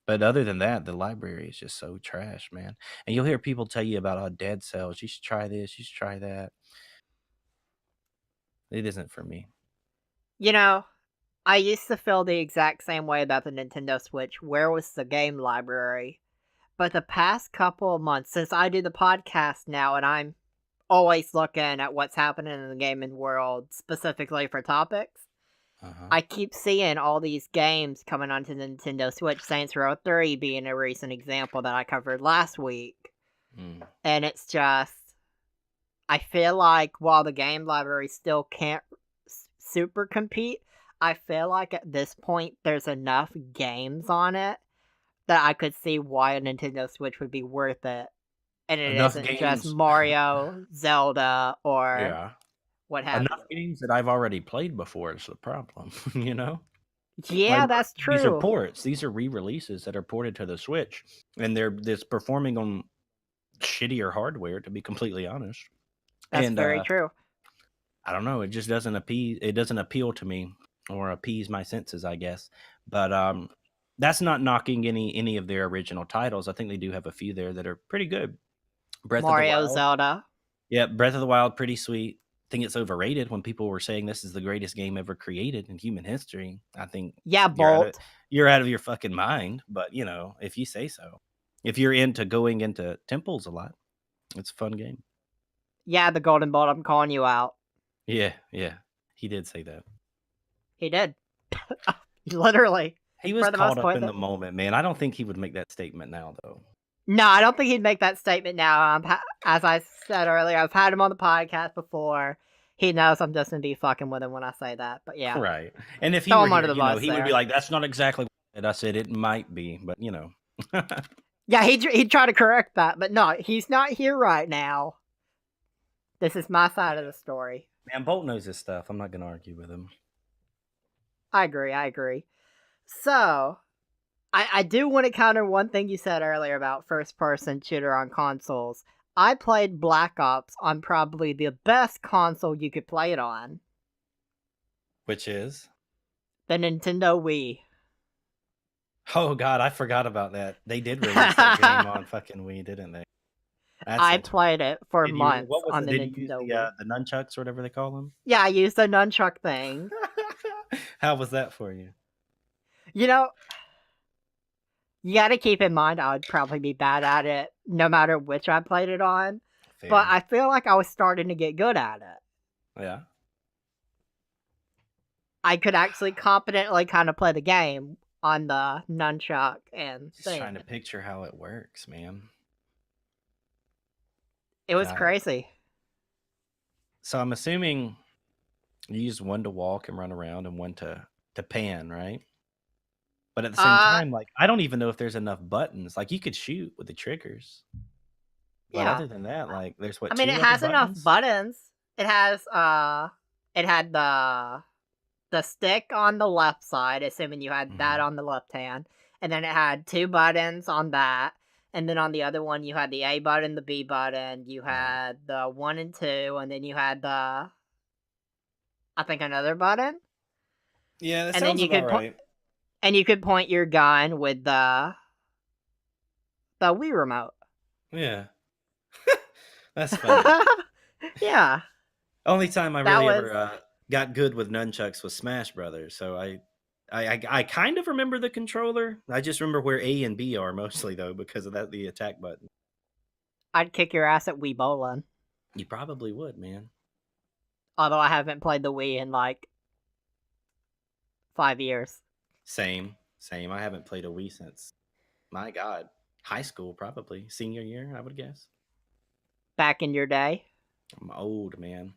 But other than that, the library is just so trash, man. And you'll hear people tell you about, Dead Cells. You should try this, you should try that. It isn't for me. You know, I used to feel the exact same way about the Nintendo Switch. Where was the game library? But the past couple of months, since I do the podcast now and I'm always looking at what's happening in the gaming world specifically for topics, Uh-huh. I keep seeing all these games coming onto the Nintendo Switch, Saints Row 3 being a recent example that I covered last week. Mm. And it's just, I feel like while the game library still can't super compete, I feel like at this point there's enough games on it that I could see why a Nintendo Switch would be worth it. And it Enough isn't just games. Mario, Zelda, or Yeah. what have Enough you. games that I've already played before is the problem, you know? Like, Yeah, most that's of these are true. ports. These are re-releases that are ported to the Switch, and they're this performing on shittier hardware, to be completely honest. That's And very true. I don't know, it just doesn't appeal to me or appease my senses, I guess. But that's not knocking any of their original titles. I think they do have a few there that are pretty good. Breath of the Mario, Wild. Zelda. Yeah, Breath of the Wild, pretty sweet. I think it's overrated when people were saying this is the greatest game ever created in human history. I think Yeah, you're out of Bolt. you're out of your fucking mind. But if you say so, if you're into going into temples a lot, it's a fun game. Yeah, the Golden Bolt. I'm calling you out. Yeah, he did say that. He did. Literally. He was For the caught most up part. in the moment, man. I don't think he would make that statement now, though. No, I don't think he'd make that statement now. As I said earlier, I've had him on the podcast before. He knows I'm just gonna be fucking with him when I say that. But yeah, Right. And if he throw were him under here, the bus he would be there. like, "That's not exactly what I said. It might be, but Yeah, he'd try to correct that, but no, he's not here right now. This is my side of the story. Man, Bolt knows his stuff. I'm not gonna argue with him. I agree. So, I do want to counter one thing you said earlier about first-person shooter on consoles. I played Black Ops on probably the best console you could play it on, Which is? the Nintendo Wii. Oh God, I forgot about that. They did release that game on fucking Wii, didn't they? That I sounds. played it for Did you? months What was on it? the Did you use Nintendo Wii. the nunchucks or whatever they call them? Yeah, I used the nunchuck thing. How was that for you? You know, you gotta keep in mind I would probably be bad at it no matter which I played it on. Fair. But I feel like I was starting to get good at it. Yeah. I could actually competently kind of play the game on the nunchuck and Just trying to picture how it works, man. It was God. crazy. So I'm assuming you use one to walk and run around and one to pan, right? But at the same time, like, I don't even know if there's enough buttons. Like, you could shoot with the triggers. But Yeah. other than that, like, there's what, I mean, two it other has enough buttons? buttons. It has it had the stick on the left side, assuming you had that on the left hand, and then it had 2 buttons on that, and then on the other one you had the A button, the B button, you had the 1 and 2, and then you had the, I think, another button. Yeah, that And then sounds you about could right. And you could point your gun with the Wii remote. Yeah. That's funny. Yeah. Only time I That really was ever got good with nunchucks was Smash Brothers. So I kind of remember the controller. I just remember where A and B are mostly, though, because of the attack button. I'd kick your ass at Wii Bowling. You probably would, man. Although I haven't played the Wii in like 5 years. Same. I haven't played a Wii since, my God, high school, probably senior year, I would guess. Back in your day? I'm old, man.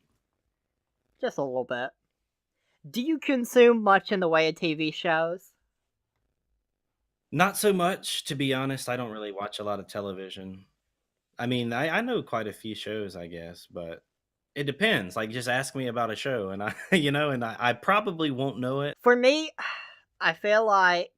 Just a little bit. Do you consume much in the way of TV shows? Not so much, to be honest. I don't really watch a lot of television. I mean, I know quite a few shows, I guess, but it depends. Like, just ask me about a show, and I probably won't know it. For me, I feel like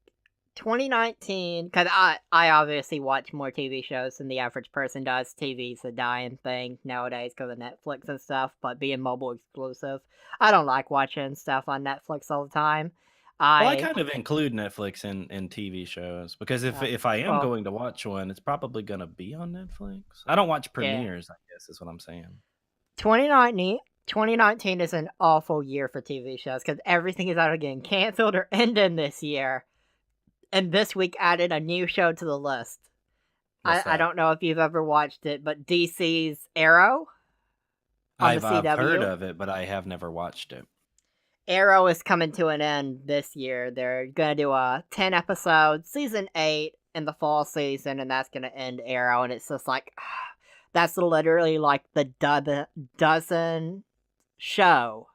2019, because I obviously watch more TV shows than the average person does. TV's a dying thing nowadays because of Netflix and stuff, but being mobile exclusive, I don't like watching stuff on Netflix all the time. Well, I kind of include Netflix in TV shows because if I am going to watch one, it's probably going to be on Netflix. I don't watch premieres, I guess is what I'm saying. 2019 is an awful year for TV shows because everything is either getting canceled or ending this year. And this week added a new show to the list. I don't know if you've ever watched it, but DC's Arrow on the CW. I've heard of it, but I have never watched it. Arrow is coming to an end this year. They're gonna do a 10 episode season 8 in the fall season, and that's gonna end Arrow. And it's just like that's literally like the dozen show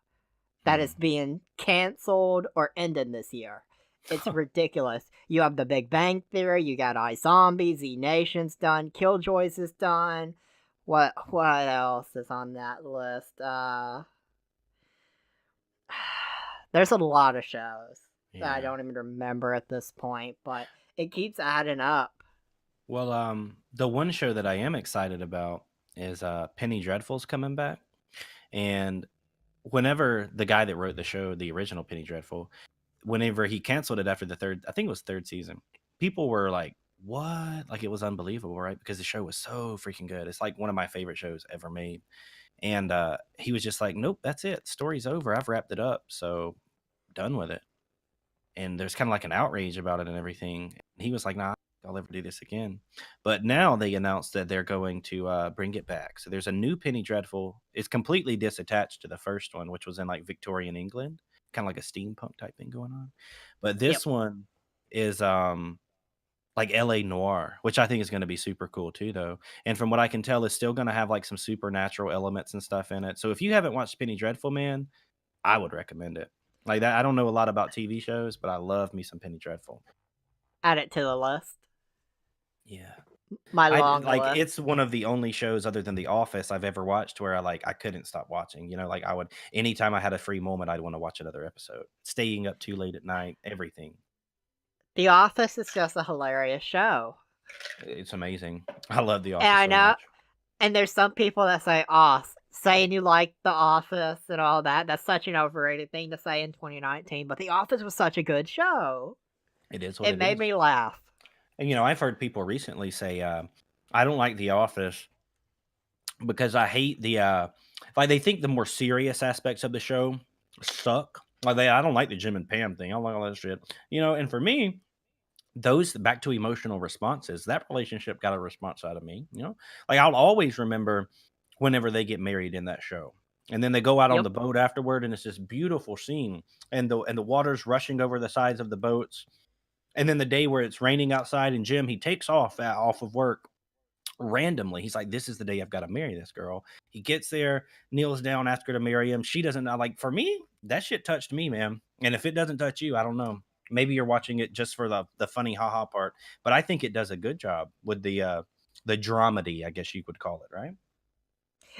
that is being canceled or ended this year. It's ridiculous. You have The Big Bang Theory, you got iZombie, Z Nation's done, Killjoys is done. What else is on that list? There's a lot of shows that I don't even remember at this point, but it keeps adding up. Well, the one show that I am excited about is Penny Dreadful's coming back. And whenever the guy that wrote the show, the original Penny Dreadful, whenever he canceled it after the third, I think it was third season, people were like, what? Like, it was unbelievable, right? Because the show was so freaking good. It's like one of my favorite shows ever made. And he was just like, nope, that's it. Story's over. I've wrapped it up. So done with it. And there's kind of like an outrage about it and everything. And he was like, nah, I'll never do this again. But now they announced that they're going to bring it back. So there's a new Penny Dreadful. It's completely disattached to the first one, which was in like Victorian England, kind of like a steampunk type thing going on. But this one is like LA Noir, which I think is going to be super cool too, though. And from what I can tell, it's still going to have like some supernatural elements and stuff in it. So if you haven't watched Penny Dreadful, man, I would recommend it. Like that, I don't know a lot about TV shows, but I love me some Penny Dreadful. Add it to the list. Yeah, My I long like list. it's one of the only shows other than The Office I've ever watched where I couldn't stop watching. You know, like I would anytime I had a free moment, I'd want to watch another episode. Staying up too late at night, everything. The Office is just a hilarious show. It's amazing. I love The And Office I so know, much. and there's some people that say, "Oh, saying you like The Office and all that, that's such an overrated thing to say in 2019." But The Office was such a good show. It is what It it made is. me laugh. And you know, I've heard people recently say, I don't like The Office because I hate the like they think the more serious aspects of the show suck. Like I don't like the Jim and Pam thing. I don't like all that shit. You know, and for me, those back to emotional responses, that relationship got a response out of me. You know, like I'll always remember whenever they get married in that show. And then they go out on Yep. the boat afterward, and it's this beautiful scene, and the water's rushing over the sides of the boats. And then the day where it's raining outside, and Jim he takes off of work randomly. He's like, "This is the day I've got to marry this girl." He gets there, kneels down, asks her to marry him. She doesn't like. For me, that shit touched me, man. And if it doesn't touch you, I don't know. Maybe you're watching it just for the funny haha part, but I think it does a good job with the dramedy, I guess you could call it, right?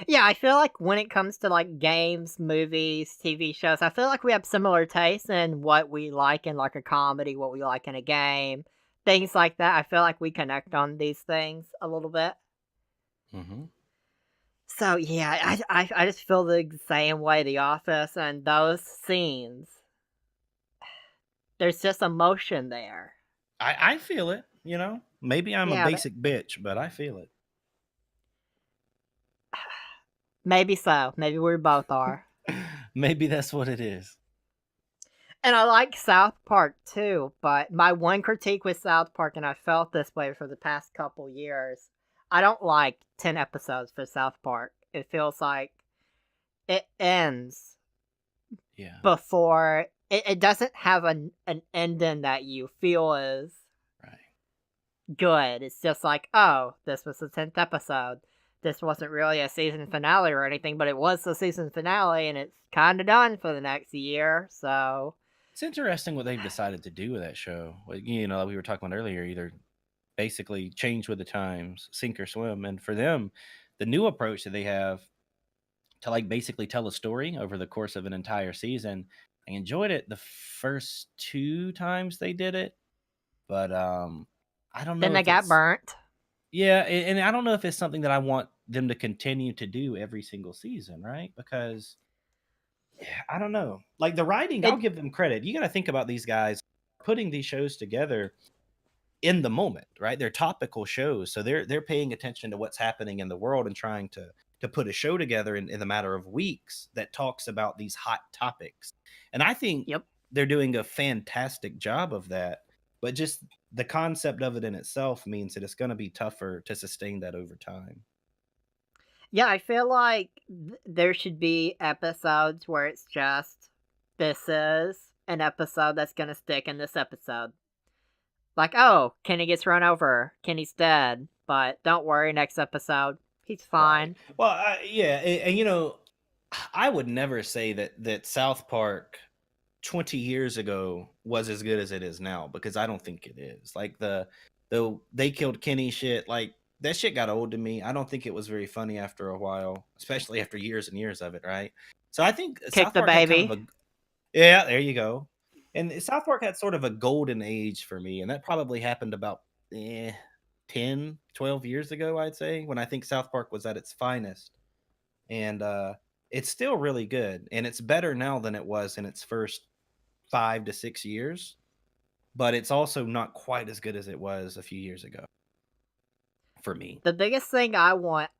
Yeah, I feel like when it comes to like games, movies, TV shows, I feel like we have similar tastes in what we like in like a comedy, what we like in a game, things like that. I feel like we connect on these things a little bit. Mm-hmm. So yeah, I just feel the same way. The Office and those scenes, there's just emotion there. I feel it. You know, maybe I'm a Yeah, basic bitch, but I feel it. maybe so. Maybe we both are. Maybe that's what it is. And I like South Park too, but my one critique with South Park, and I felt this way for the past couple years, I don't like 10 episodes for South Park. It feels like it ends Yeah. before it doesn't have an ending that you feel is Right. good. It's just like, oh, this was the 10th episode. This wasn't really a season finale or anything, but it was the season finale, and it's kind of done for the next year, so... It's interesting what they've decided to do with that show. Like, you know, like we were talking about earlier, either basically change with the times, sink or swim. And for them, the new approach that they have to like basically tell a story over the course of an entire season, I enjoyed it the first 2 times they did it, but I don't Then know they if got it's burnt. yeah, and I don't know if it's something that I want them to continue to do every single season, right? Because yeah, I don't know. Like the writing, I'll It give them credit. You got to think about these guys putting these shows together in the moment, right? They're topical shows, so they're paying attention to what's happening in the world and trying to put a show together in the matter of weeks that talks about these hot topics. And I think Yep. they're doing a fantastic job of that. But just the concept of it in itself means that it's going to be tougher to sustain that over time. Yeah, I feel like there should be episodes where it's just this is an episode that's gonna stick in this episode. Like, oh, Kenny gets run over. Kenny's dead. But don't worry, next episode, he's fine. Right. Well, yeah, and you know, I would never say that South Park 20 years ago was as good as it is now, because I don't think it is. Like the they killed Kenny shit, like that shit got old to me. I don't think it was very funny after a while, especially after years and years of it, right? So I think Kick South the Park had kind of baby. a, yeah, there you go. And South Park had sort of a golden age for me, and that probably happened about 10, 12 years ago, I'd say, when I think South Park was at its finest. And it's still really good, and it's better now than it was in its first 5 to 6 years, but it's also not quite as good as it was a few years ago for me. The biggest thing I want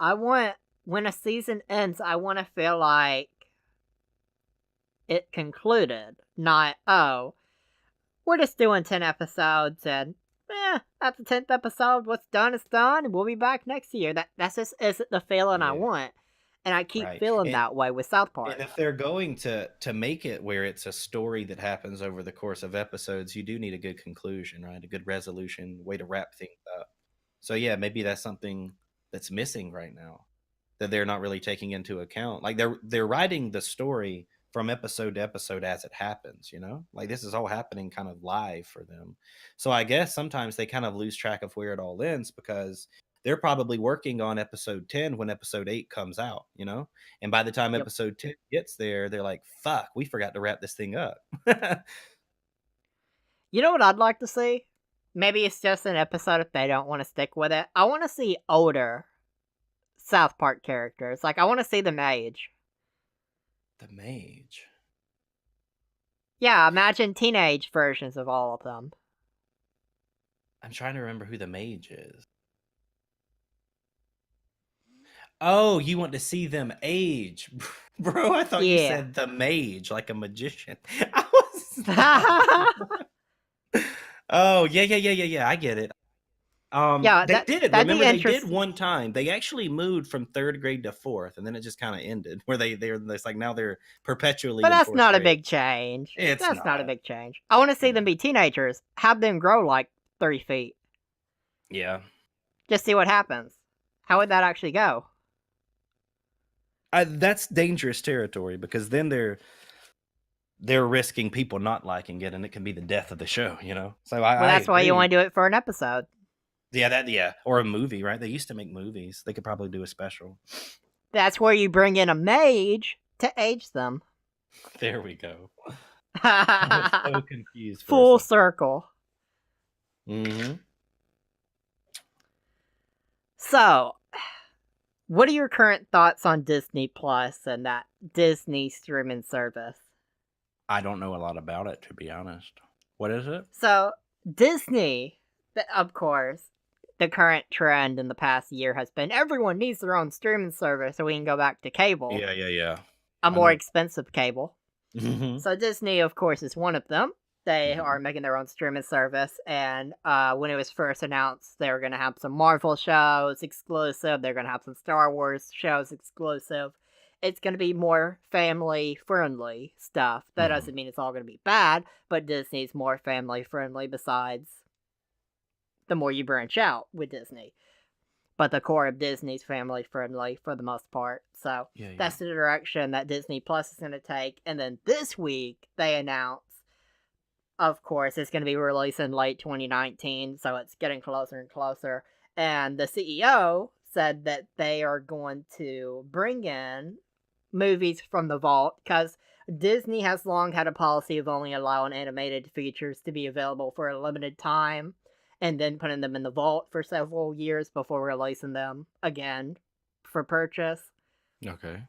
when a season ends, I want to feel like it concluded. Not, oh, we're just doing 10 episodes and at the 10th episode, what's done is done, and we'll be back next year. That's just isn't the feeling I Yeah, want. And I keep right. feeling that way with South And Park. if they're going to make it where it's a story that happens over the course of episodes, you do need a good conclusion, right? A good resolution, way to wrap things up. So yeah, maybe that's something that's missing right now, that they're not really taking into account. Like they're writing the story from episode to episode as it happens, you know? Like this is all happening kind of live for them. So I guess sometimes they kind of lose track of where it all ends, because they're probably working on episode 10 when episode 8 comes out, you know? And by the time Yep. episode 10 gets there, they're like, fuck, we forgot to wrap this thing up. You know what I'd like to see? Maybe it's just an episode if they don't want to stick with it. I want to see older South Park characters. Like, I want to see them age. The mage. Yeah, imagine teenage versions of all of them. I'm trying to remember who the mage is. Oh, you want to see them age. Bro, I thought you Yeah. said the mage, like a magician. I was Oh, yeah. I get it. Yeah, They did. that'd be Remember, they did interesting. one time. They actually moved from 3rd grade to 4th, and then it just kind of ended. Where it's like now they're perpetually But in that's 4th not a grade. big change. It's That's not a not. big change. I want to see Yeah. them be teenagers. Have them grow like 30 feet. Yeah. Just see what happens. How would that actually go? That's dangerous territory, because then they're risking people not liking it, and it can be the death of the show, you know? So Well, that's why you agree. want to do it for an episode. Yeah, or a movie, right? They used to make movies. They could probably do a special. That's where you bring in a mage to age them. There we go. I was so confused. Full circle. Mm-hmm. So, what are your current thoughts on Disney Plus and that Disney streaming service? I don't know a lot about it, to be honest. What is it? So, Disney, of course, the current trend in the past year has been everyone needs their own streaming service so we can go back to cable. Yeah. A more expensive cable. Mm-hmm. So Disney, of course, is one of them. They are making their own streaming service, and when it was first announced, they were going to have some Marvel shows exclusive. They're going to have some Star Wars shows exclusive. It's going to be more family-friendly stuff. That doesn't mean it's all going to be bad, but Disney's more family-friendly besides the more you branch out with Disney. But the core of Disney's family-friendly for the most part. So that's the direction that Disney Plus is going to take. And then this week, they announced, of course, it's going to be released in late 2019, so it's getting closer and closer. And the CEO said that they are going to bring in movies from the vault, because Disney has long had a policy of only allowing animated features to be available for a limited time, and then putting them in the vault for several years before releasing them again for purchase. Okay.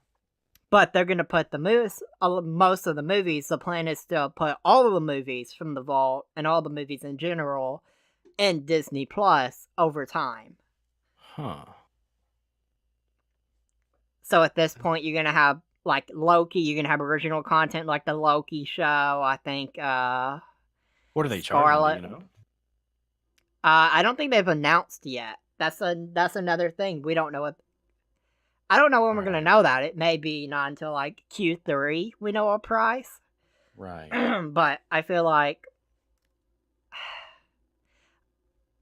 But they're going to put most of the movies, the plan is to put all of the movies from the vault and all the movies in general in Disney Plus over time. Huh. So at this point, you're going to have, like, Loki, you're going to have original content like the Loki show, I think, What are they Scarlet. charging, do you know? I don't think they've announced yet. That's another thing. We don't know what... I don't know when we're going to know that. It may be not until, like, Q3 we know a price. Right. But I feel like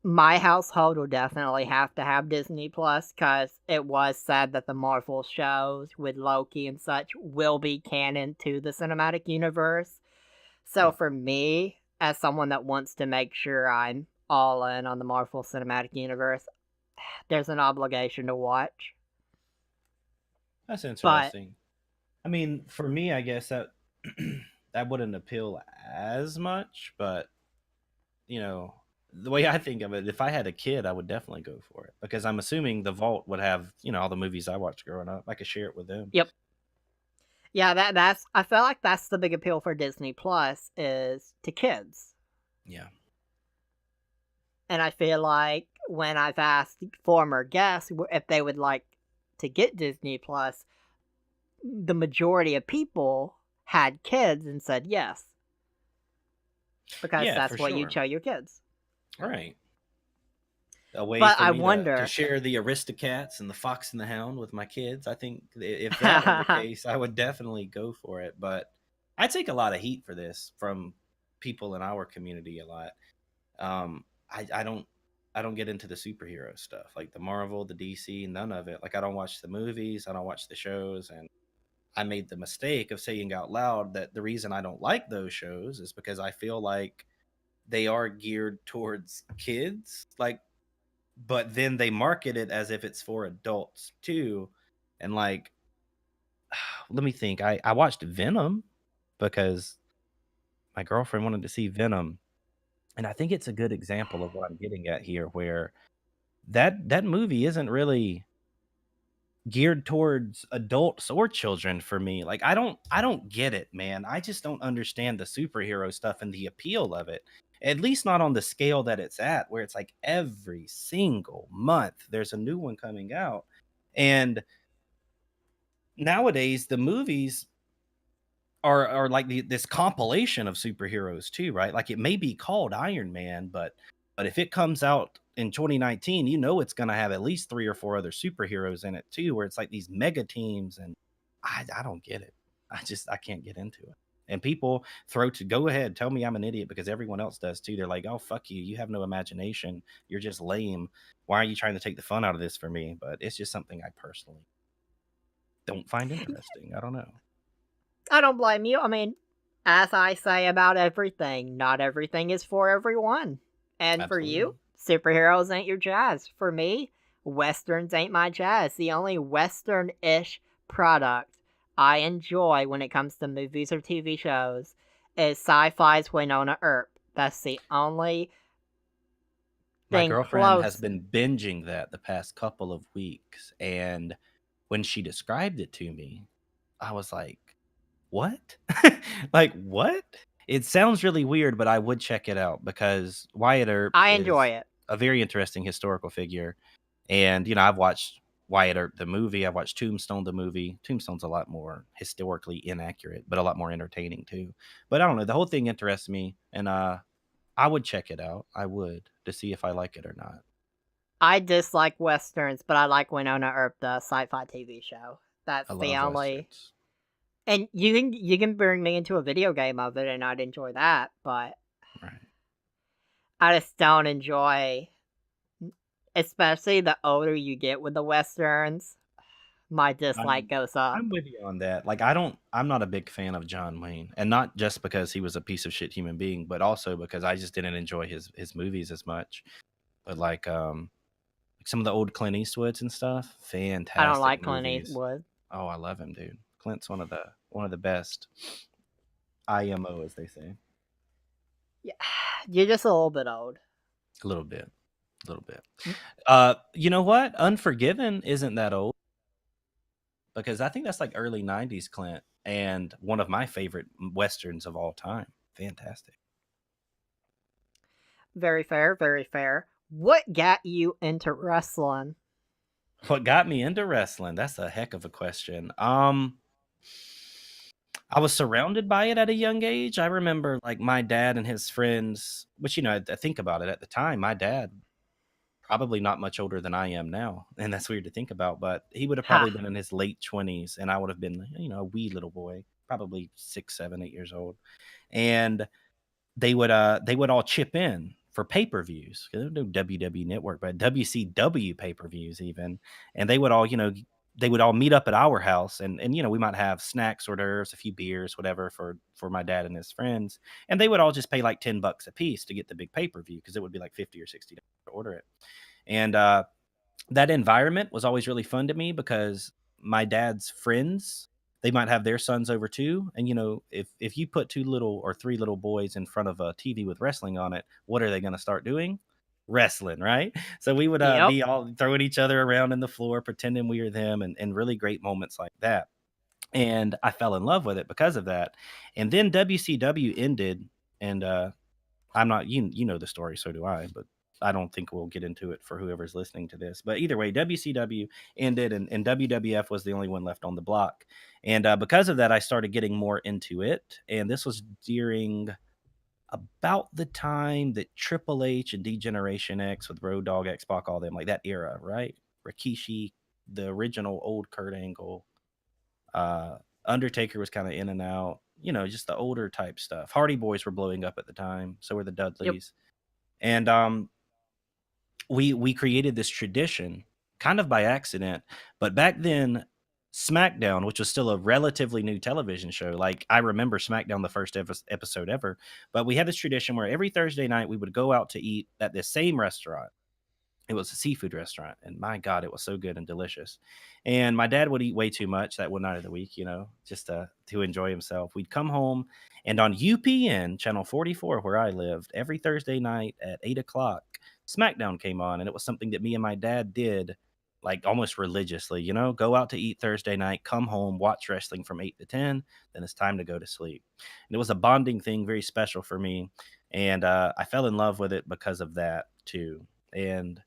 my household will definitely have to have Disney Plus because it was said that the Marvel shows with Loki and such will be canon to the cinematic universe. So Hmm. for me, as someone that wants to make sure I'm all in on the Marvel Cinematic Universe, there's an obligation to watch. That's But interesting. I mean, for me, I guess that that wouldn't appeal as much, but you know, the way I think of it, if I had a kid, I would definitely go for it because I'm assuming the vault would have, all the movies I watched growing up. I could share it with them. yep. Yeah, that's I feel like that's the big appeal for Disney Plus is to kids. Yeah. And I feel like when I've asked former guests if they would like to get Disney Plus, the majority of people had kids and said yes because Yeah, for that's what you sure. show your kids. Right. A way But for I me to wonder. share the Aristocats and the Fox and the Hound with my kids. I think if that were the case, I would definitely go for it. But I take a lot of heat for this from people in our community a lot. I don't get into the superhero stuff like the Marvel, the DC, none of it. Like I don't watch the movies, I don't watch the shows, and I made the mistake of saying out loud that the reason I don't like those shows is because I feel like they are geared towards kids. Like, but then they market it as if it's for adults too. And like, let me think. I watched Venom because my girlfriend wanted to see Venom. And I think it's a good example of what I'm getting at here, where that movie isn't really geared towards adults or children for me. Like I don't get it, man. I just don't understand the superhero stuff and the appeal of it. At least not on the scale that it's at, where it's like every single month there's a new one coming out. And nowadays the movies are like this compilation of superheroes too, right? Like it may be called Iron Man, but if it comes out in 2019, it's going to have at least three or four other superheroes in it too, where it's like these mega teams, and I don't get it. I can't get into it. And people throw to go ahead, tell me I'm an idiot because everyone else does too. They're like, "Oh fuck you, you have no imagination. You're just lame. Why are you trying to take the fun out of this for me?" But it's just something I personally don't find interesting. I don't know. I don't blame you. I mean, as I say about everything, not everything is for everyone. And for Absolutely. you, superheroes ain't your jazz. For me, westerns ain't my jazz. The only western ish product I enjoy when it comes to movies or TV shows is sci fi's Winona Earp. That's the only My thing girlfriend has close. been binging that the past couple of weeks, and when she described it to me, I was like, "What?" Like, "What?" It sounds really weird, but I would check it out because Wyatt Earp I enjoy is it. a very interesting historical figure, and, I've watched Wyatt Earp the movie, I've watched Tombstone the movie. Tombstone's a lot more historically inaccurate, but a lot more entertaining too. But I don't know, the whole thing interests me, and, I would check it out. I would, to see if I like it or not. I dislike westerns, but I like Winona Earp, the sci fi TV show. I That's the love only. westerns. And you can bring me into a video game of it, and I'd enjoy that. But Right. I just don't enjoy, especially the older you get with the westerns. My dislike I'm goes up. I'm with you on that. Like I'm not a big fan of John Wayne, and not just because he was a piece of shit human being, but also because I just didn't enjoy his movies as much. But like some of the old Clint Eastwoods and stuff, I don't fantastic like Clint movies. Eastwood. Oh, I love him, dude. Clint's one of the best. IMO, as they say. Yeah, you're just a little bit old. A little bit. A little bit. Mm, You know what? Unforgiven isn't that old, because I think that's like early 90s Clint, and one of my favorite westerns of all time. Fantastic. Very fair, very fair. What got you into wrestling? What got me into wrestling? That's a heck of a question. I was surrounded by it at a young age. I remember like my dad and his friends, which I think about it at the time, my dad probably not much older than I am now, and that's weird to think about, but he would have probably Ha! been in his late 20s and I would have been, a wee little boy. probably 6, 7, 8 years old, and they would all chip in for pay-per-views. There was no WWE Network, but WCW pay-per-views even, and they would all, they would all meet up at our house, and we might have snacks, hors d'oeuvres, a few beers, whatever, for my dad and his friends, and they would all just pay like $10 a piece to get the big pay-per-view because it would be like 50 or $60 to order it, and that environment was always really fun to me because my dad's friends, they might have their sons over too, and if you put two little or three little boys in front of a TV with wrestling on it, what are they going to start doing? Wrestling, right? So we would Yep. be all throwing each other around in the floor pretending we were them, and really great moments like that, and I fell in love with it because of that. And then WCW ended, and I'm not, you know the story, so do I, but I don't think we'll get into it for whoever's listening to this. But either way, WCW ended, and WWF was the only one left on the block. And because of that, I started getting more into it. And this was during about the time that Triple H and D-Generation X with Road Dogg, X-Pac, all them, like that era, right? Rikishi, the original old Kurt Angle, uh, Undertaker was kind of in and out, just the older type stuff. Hardy Boys were blowing up at the time, so were the Yep. Dudleys, and we created this tradition kind of by accident. But back then, SmackDown, which was still a relatively new television show, like I remember SmackDown the first episode ever, but we had this tradition where every Thursday night we would go out to eat at this same restaurant. It was a seafood restaurant, and my God, it was so good and delicious. And my dad would eat way too much that one night of the week, just to enjoy himself. We'd come home, and on UPN channel 44, where I lived, every Thursday night at 8 o'clock, SmackDown came on, and it was something that me and my dad did like almost religiously. Go out to eat Thursday night, come home, watch wrestling from 8 to 10, then it's time to go to sleep. And it was a bonding thing, very special for me, and I fell in love with it because of that too. And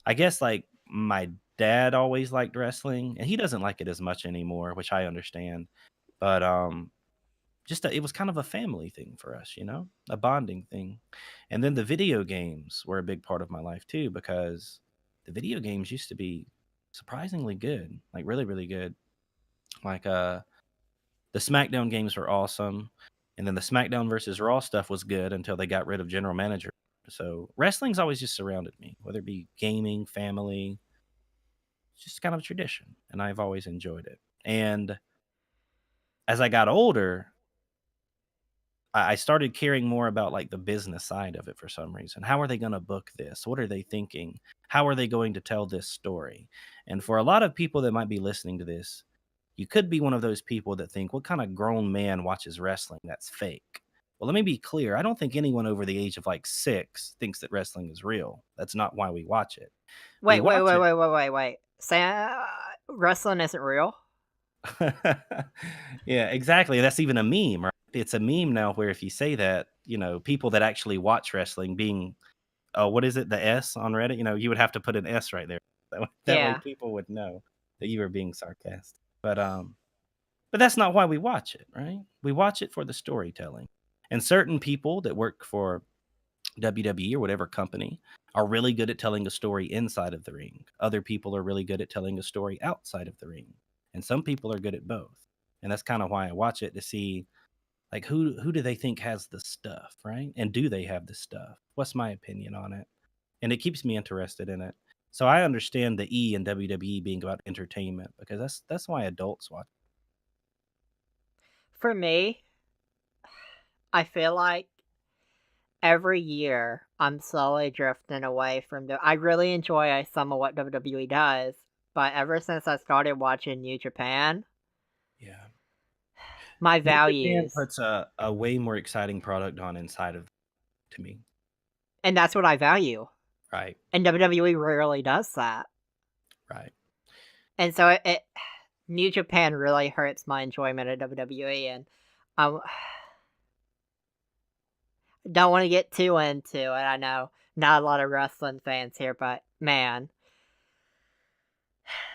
I guess like my dad always liked wrestling, and he doesn't like it as much anymore, which I understand. But it was kind of a family thing for us, a bonding thing. And then the video games were a big part of my life too, because the video games used to be surprisingly good, like really, really good. Like the SmackDown games were awesome, and then the SmackDown versus Raw stuff was good until they got rid of General Manager. So wrestling's always just surrounded me, whether it be gaming, family, it's just kind of a tradition, and I've always enjoyed it. And as I got older, I started caring more about like the business side of it for some reason. How are they going to book this? What are they thinking? How are they going to tell this story? And for a lot of people that might be listening to this, you could be one of those people that think, what kind of grown man watches wrestling that's fake? Well, let me be clear. I don't think anyone over the age of like 6 thinks that wrestling is real. That's not why we watch it. We Wait, wait, watch wait, it. wait, wait, wait, wait. Wrestling isn't real? Yeah, exactly. That's even a meme, right? It's a meme now where if you say that, people that actually watch wrestling being, oh, what is it? The S on Reddit, you would have to put an S right there. That way Yeah. people would know that you were being sarcastic. But that's not why we watch it, right? We watch it for the storytelling. And certain people that work for WWE or whatever company are really good at telling a story inside of the ring. Other people are really good at telling a story outside of the ring. And some people are good at both. And that's kind of why I watch it, to see like who do they think has the stuff, right? And do they have the stuff? What's my opinion on it? And it keeps me interested in it. So I understand the E in WWE being about entertainment, because that's why adults watch. For me, I feel like every year I'm slowly drifting away from I really enjoy some of what WWE does, but ever since I started watching New Japan, Yeah. my New Japan values, puts a way more exciting product on inside of, to me. and that's what I value. Right. And WWE rarely does that. Right. And so New Japan really hurts my enjoyment of WWE, and I don't want to get too into it. I know not a lot of wrestling fans here, but man,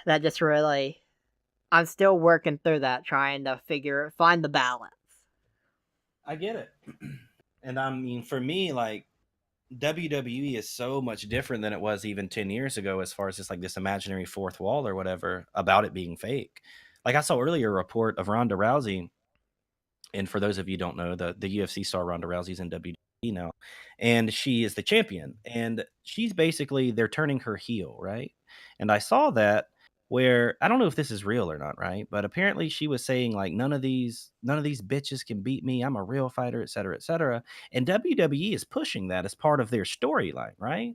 that just really, I'm still working through that, trying to find the balance. I get it. And I mean, for me, like WWE is so much different than it was even 10 years ago, as far as just like this imaginary fourth wall or whatever about it being fake. Like I saw earlier a report of Ronda Rousey And for those of you who don't know, the UFC star Ronda Rousey's in WWE now, and she is the champion. And she's basically they're turning her heel, right? And I saw that where I don't know if this is real or not, right? But apparently she was saying like none of these bitches can beat me. I'm a real fighter, et cetera, et cetera. And WWE is pushing that as part of their storyline, right?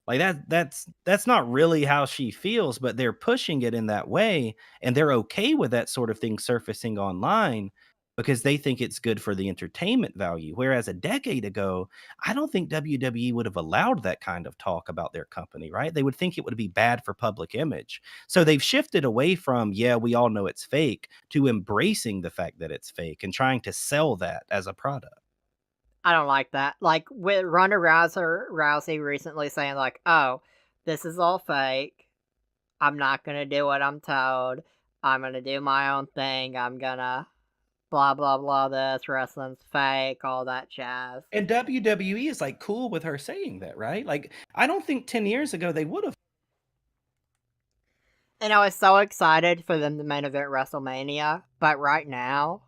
Like that's not really how she feels, but they're pushing it in that way, and they're okay with that sort of thing surfacing online because they think it's good for the entertainment value. Whereas a decade ago, I don't think WWE would have allowed that kind of talk about their company, right? They would think it would be bad for public image. So they've shifted away from, yeah, we all know it's fake, to embracing the fact that it's fake and trying to sell that as a product. I don't like that. Like with Rousey recently saying like, "Oh, this is all fake. I'm not gonna do what I'm told. I'm gonna do my own thing. I'm gonna blah blah blah. This wrestling's fake. All that jazz." And WWE is like cool with her saying that, right? Like, I don't think 10 years ago they would have. And I was so excited for them to main event WrestleMania, but right now,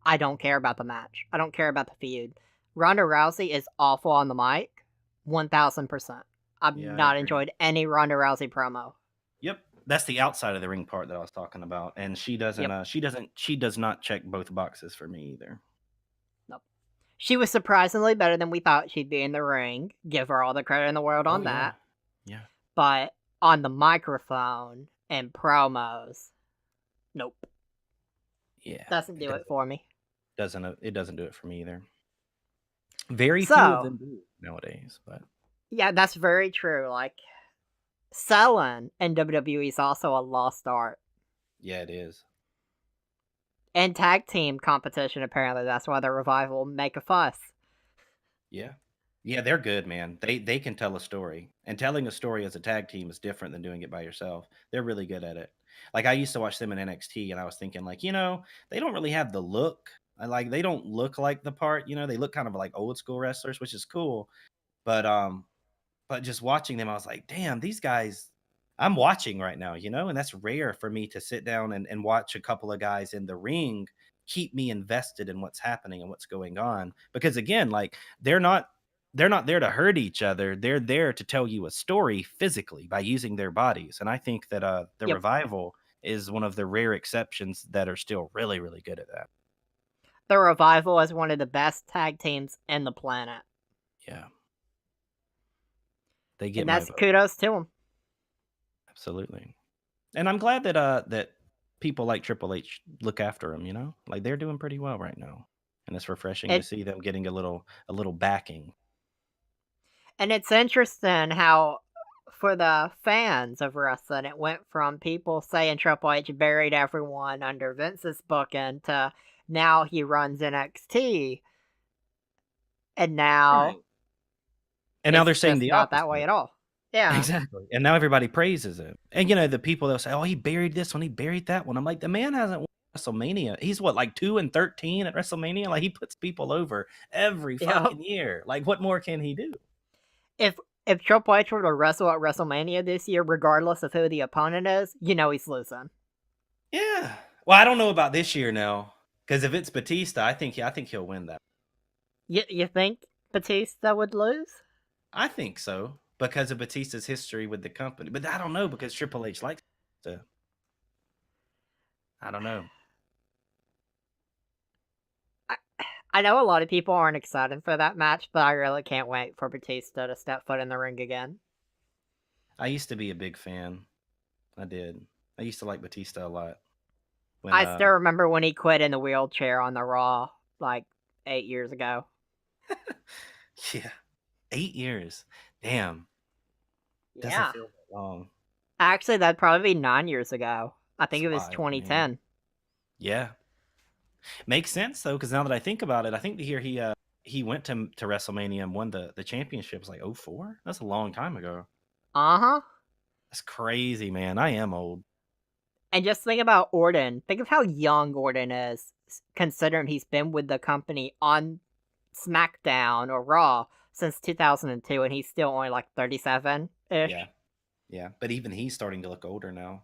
I don't care about the match. I don't care about the feud. Ronda Rousey is awful on the mic, 1000%. I've Yeah, I not agree. enjoyed any Ronda Rousey promo. Yep. That's the outside of the ring part that I was talking about. And Yep, she does not check both boxes for me either. nope. She was surprisingly better than we thought she'd be in the ring. Give her all the credit in the world Oh on yeah. that. Yeah. But on the microphone and promos, nope. Yeah. Doesn't It do it for me. doesn't do it for me either. Very few of So, them do nowadays, but yeah, that's very true. Like, selling in WWE is also a lost art. yeah, it is. And tag team competition, apparently. That's why the Revival make a fuss. Yeah. Yeah, they're good, man. They can tell a story. And telling a story as a tag team is different than doing it by yourself. They're really good at it. Like I used to watch them in NXT and I was thinking like, they don't really have the look. Like they don't look like the part, they look kind of like old school wrestlers, which is cool. But just watching them, I was like, damn, these guys, I'm watching right now, and that's rare for me to sit down and watch a couple of guys in the ring keep me invested in what's happening and what's going on. Because again, like they're not there to hurt each other. They're there to tell you a story physically by using their bodies. And I think that the Yep. revival is one of the rare exceptions that are still really, really good at that. The Revival is one of the best tag teams in the planet. Yeah. They get And my that's vote. kudos to them. Absolutely. And I'm glad that people like Triple H look after him, Like they're doing pretty well right now. And it's refreshing to It see them getting a little backing. and it's interesting how for the fans of wrestling, it went from people saying Triple H buried everyone under Vince's booking to now he runs NXT, and now Right. And now it's they're saying just the not that way opposite. at all. Yeah. Exactly. And now everybody praises him. And the people they'll say, "Oh, he buried this one, he buried that one." I'm like, the man hasn't won WrestleMania. He's what, like 2-13 at WrestleMania? Like he puts people over every Yep. fucking year. Like what more can he do? If if Triple H were to wrestle at WrestleMania this year, regardless of who the opponent is, he's losing. Yeah. Well, I don't know about this year now. Because if it's Batista, I think he'll win that. You think Batista would lose? I think so because of Batista's history with the company, but I don't know because Triple H likes to. I don't know. I, I know a lot of people aren't excited for that match, but I really can't wait for Batista to step foot in the ring again. I used to be a big fan. I did. I used to like Batista a lot. When I still remember when he quit in the wheelchair on the Raw like 8 years ago. yeah, 8 years. Damn, doesn't Yeah. feel that long. Actually, that'd probably be 9 years ago. I think It's it was wild, man. 2010. Yeah, makes sense though because now that I think about it, I think the year he went to WrestleMania and won the championship was like 04. That's a long time ago. Uh huh. That's crazy, man. I am old. And just think about Orton. Think of how young Orton is, considering he's been with the company on SmackDown or Raw since 2002, and he's still only like 37 Yeah, ish. yeah. But even he's starting to look older now.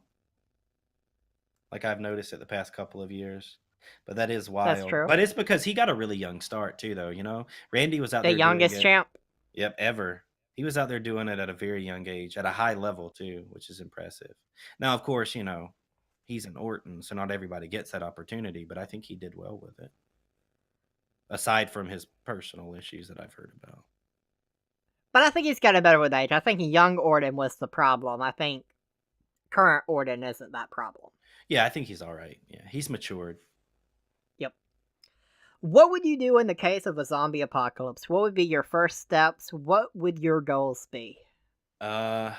Like I've noticed it the past couple of years. But that is That's wild. true. But it's because he got a really young start too, though, you know? Randy was out The there doing youngest it. champ. Yep, ever. He was out there doing it at a very young age, at a high level too, which is impressive. Now, of course, you know, he's an Orton, so not everybody gets that opportunity, but I think he did well with it, aside from his personal issues that I've heard about. But I think he's getting better with age. I think young Orton was the problem. I think current Orton isn't that problem. Yeah, I think he's all right. Yeah, he's matured. Yep. What would you do in the case of a zombie apocalypse? What would be your first steps? What would your goals be? Uh,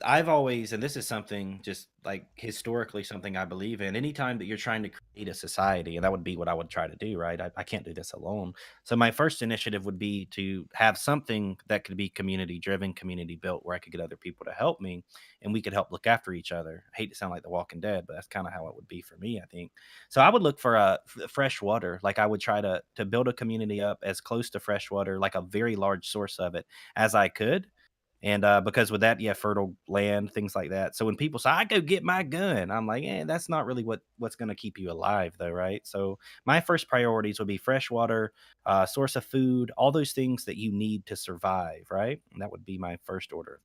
I've always, and this is something just like historically something I believe in. Anytime that you're trying to create a society, and that would be what I would try to do, right? I can't do this alone. So my first initiative would be to have something that could be community driven, community built, where I could get other people to help me, and we could help look after each other. I hate to sound like The Walking Dead, but that's kind of how it would be for me, I think. So I would look for fresh water. Like I would try to build a community up as close to fresh water, like a very large source of it, as I could, and because with that, yeah, fertile land, things like that. So when people say, "I go get my gun," I'm like, "Yeah, that's not really what's going to keep you alive, though, right?" So my first priorities would be fresh water, source of food, all those things that you need to survive, right? And that would be my first order.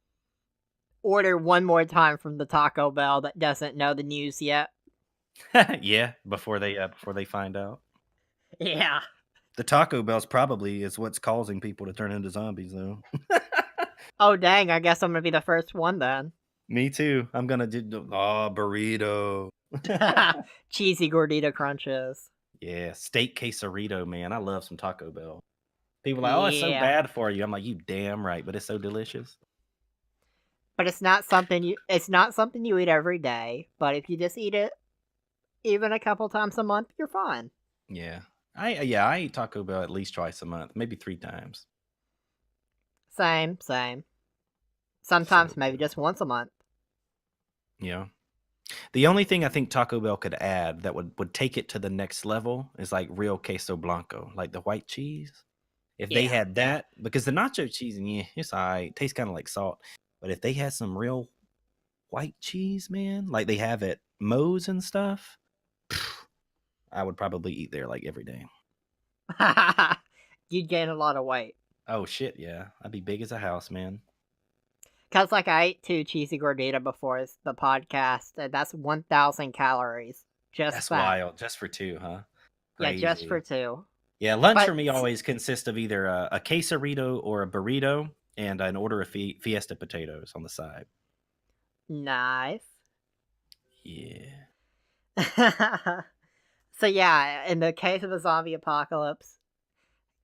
Order one more time from the Taco Bell that doesn't know the news yet. Yeah, before they find out. Yeah. The Taco Bell's probably is what's causing people to turn into zombies, though. Oh, dang. I guess I'm going to be the first one then. Me too. I'm gonna do burrito. Cheesy gordita crunches. Yeah, steak quesarito, man. I love some Taco Bell. People are like, "Oh, it's so Yeah. bad for you." I'm like, "You damn right, but it's so delicious." But it's not something you eat every day, but if you just eat it even a couple times a month, you're fine. Yeah. I eat Taco Bell at least twice a month, maybe 3 times. Same, same. So Sometimes maybe good. just once a month. Yeah. The only thing I think Taco Bell could add that would take it to the next level is, like, real queso blanco, like the white cheese. If they Yeah. had that, because the nacho cheese, yeah, it's alright, tastes kinda like salt, but if they had some real white cheese, man, like they have at Moe's and stuff, I would probably eat there, like, every day. You'd gain a lot of weight. Oh, shit, yeah. I'd be big as a house, man. Cause like I ate 2 cheesy gordita before the podcast, and that's 1,000 calories. Just That's that. wild, just for 2, huh? Yeah, just for Crazy. 2. Yeah, lunch But for me always consists of either a quesarito or a burrito and an order of Fiesta potatoes on the side. nice. Yeah. So yeah, in the case of a zombie apocalypse,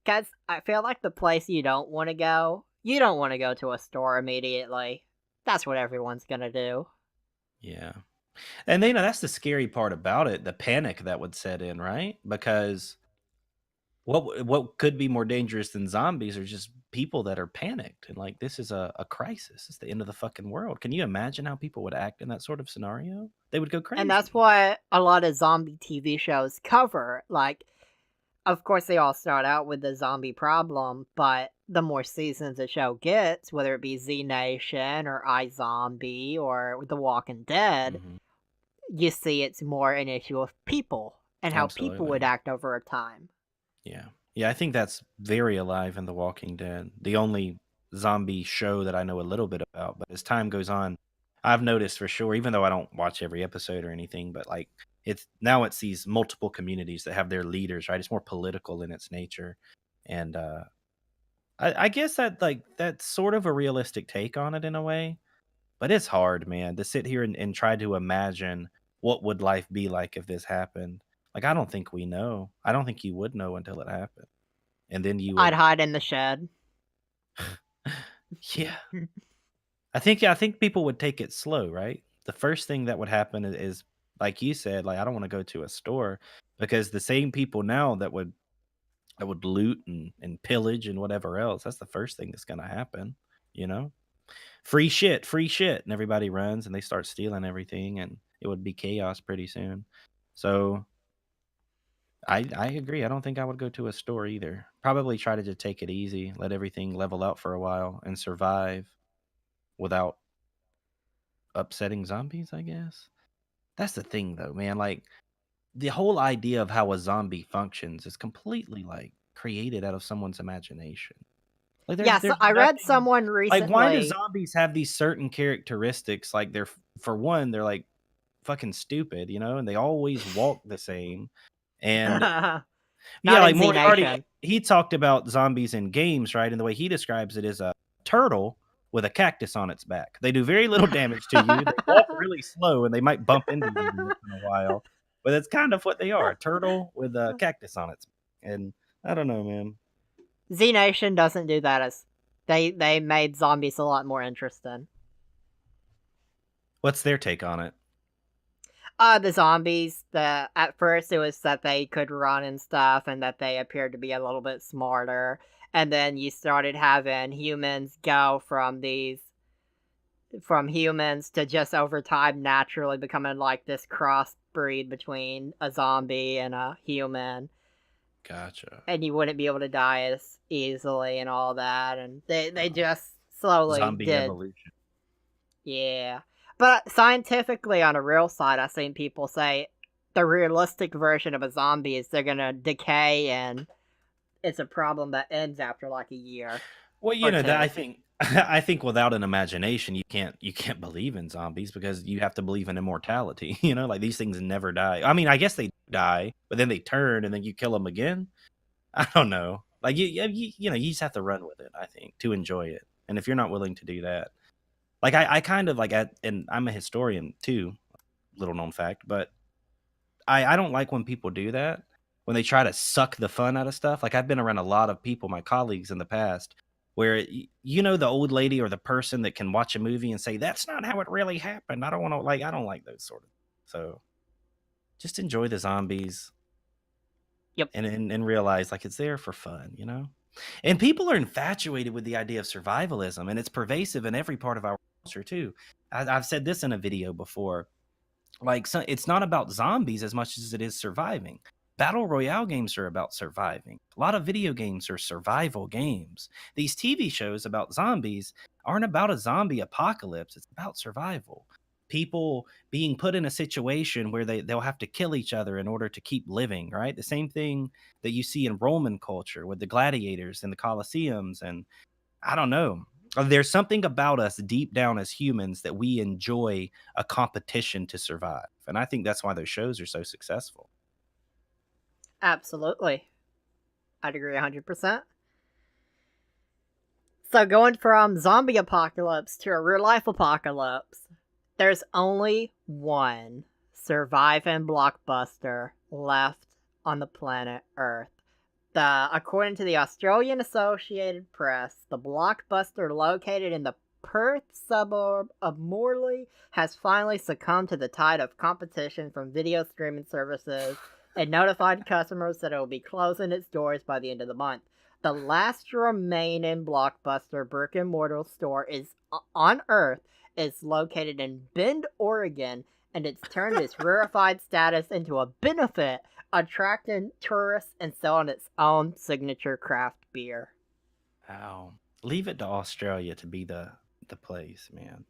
guys, I feel like the place you don't want to go to a store immediately. That's what everyone's gonna do. Yeah. And, you know, that's the scary part about it, the panic that would set in, right? Because what could be more dangerous than zombies are just people that are panicked and like, "This is a crisis. It's the end of the fucking world." Can you imagine how people would act in that sort of scenario? They would go And that's crazy. what a lot of zombie TV shows cover. Like, of course, they all start out with the zombie problem, but the more seasons a show gets, whether it be Z Nation or iZombie or The Walking Dead, Mhm. you see it's more an issue of people and how people would Absolutely. act over time. Yeah. Yeah, I think that's very alive in The Walking Dead. The only zombie show that I know a little bit about, but as time goes on, I've noticed for sure, even though I don't watch every episode or anything, but like it's these multiple communities that have their leaders, right? It's more political in its nature. And I guess that like that's sort of a realistic take on it in a way, but it's hard, man, to sit here and try to imagine what would life be like if this happened. Like I don't think we know. I don't think you would know until it happened. And then you I'd would hide in the shed. yeah. I think people would take it slow, right? The first thing that would happen is like you said, like I don't want to go to a store because the same people now that would loot and pillage and whatever else, that's the first thing that's gonna happen, you know? Free shit, and everybody runs and they start stealing everything and it would be chaos pretty soon. So I agree. I don't think I would go to a store either. Probably try to just take it easy, let everything level out for a while and survive without upsetting zombies, I guess. That's the thing though, man. Like the whole idea of how a zombie functions is completely like created out of someone's imagination. Like Yeah, so there's I read nothing someone like why do recently. zombies have these certain characteristics? Like for one, they're like fucking stupid, you know, and they always walk the same. And Not yeah, like in Z Moriarty, Nation. he talked about zombies in games, right? And the way he describes it is a turtle with a cactus on its back. They do very little damage to you. They walk really slow and they might bump into you every once in a while. But that's kind of what they are, a turtle with a cactus on its back. And I don't know, man. Z Nation doesn't do that as they made zombies a lot more interesting. What's their take on it? The zombies, the at first it was that they could run and stuff and that they appeared to be a little bit smarter. And then you started having humans go from humans to just over time naturally becoming like this crossbreed between a zombie and a human. Gotcha. And you wouldn't be able to die as easily and all that. And they just slowly Zombie did. evolution. Yeah. But scientifically, on a real side, I've seen people say the realistic version of a zombie is they're gonna decay and it's a problem that ends after like a year Well, you or know that I two. think I think without an imagination, you can't believe in zombies because you have to believe in immortality. You know, like these things never die. I mean, I guess they die, but then they turn, and then you kill them again. I don't know. Like you know, you just have to run with it. I think to enjoy it, and if you're not willing to do that, like I kind of like, and I'm a historian too. Little known fact, but I don't like when people do that, when they try to suck the fun out of stuff. Like, I've been around a lot of people, my colleagues in the past, where you know the old lady or the person that can watch a movie and say, "That's not how it really happened." I don't like those sort of. So just enjoy the zombies Yep. and realize like it's there for fun, you know. And people are infatuated with the idea of survivalism, and it's pervasive in every part of our culture too. I've said this in a video before, like, so it's not about zombies as much as it is surviving. Battle royale games are about surviving. A lot of video games are survival games. These TV shows about zombies aren't about a zombie apocalypse, it's about survival. People being put in a situation where they'll have to kill each other in order to keep living, right? The same thing that you see in Roman culture with the gladiators and the Colosseums. And I don't know. There's something about us deep down as humans that we enjoy a competition to survive. And I think that's why those shows are so successful. Absolutely. I'd agree 100%. So going from zombie apocalypse to a real life apocalypse, there's only one surviving blockbuster left on the planet Earth. According to the Australian Associated Press, the blockbuster located in the Perth suburb of Morley has finally succumbed to the tide of competition from video streaming services and notified customers that it will be closing its doors by the end of the month. The last remaining blockbuster brick and mortar store is on Earth is located in Bend, Oregon, and it's turned its rarefied status into a benefit, attracting tourists and selling its own signature craft beer. Wow. Leave it to Australia to be the place, man.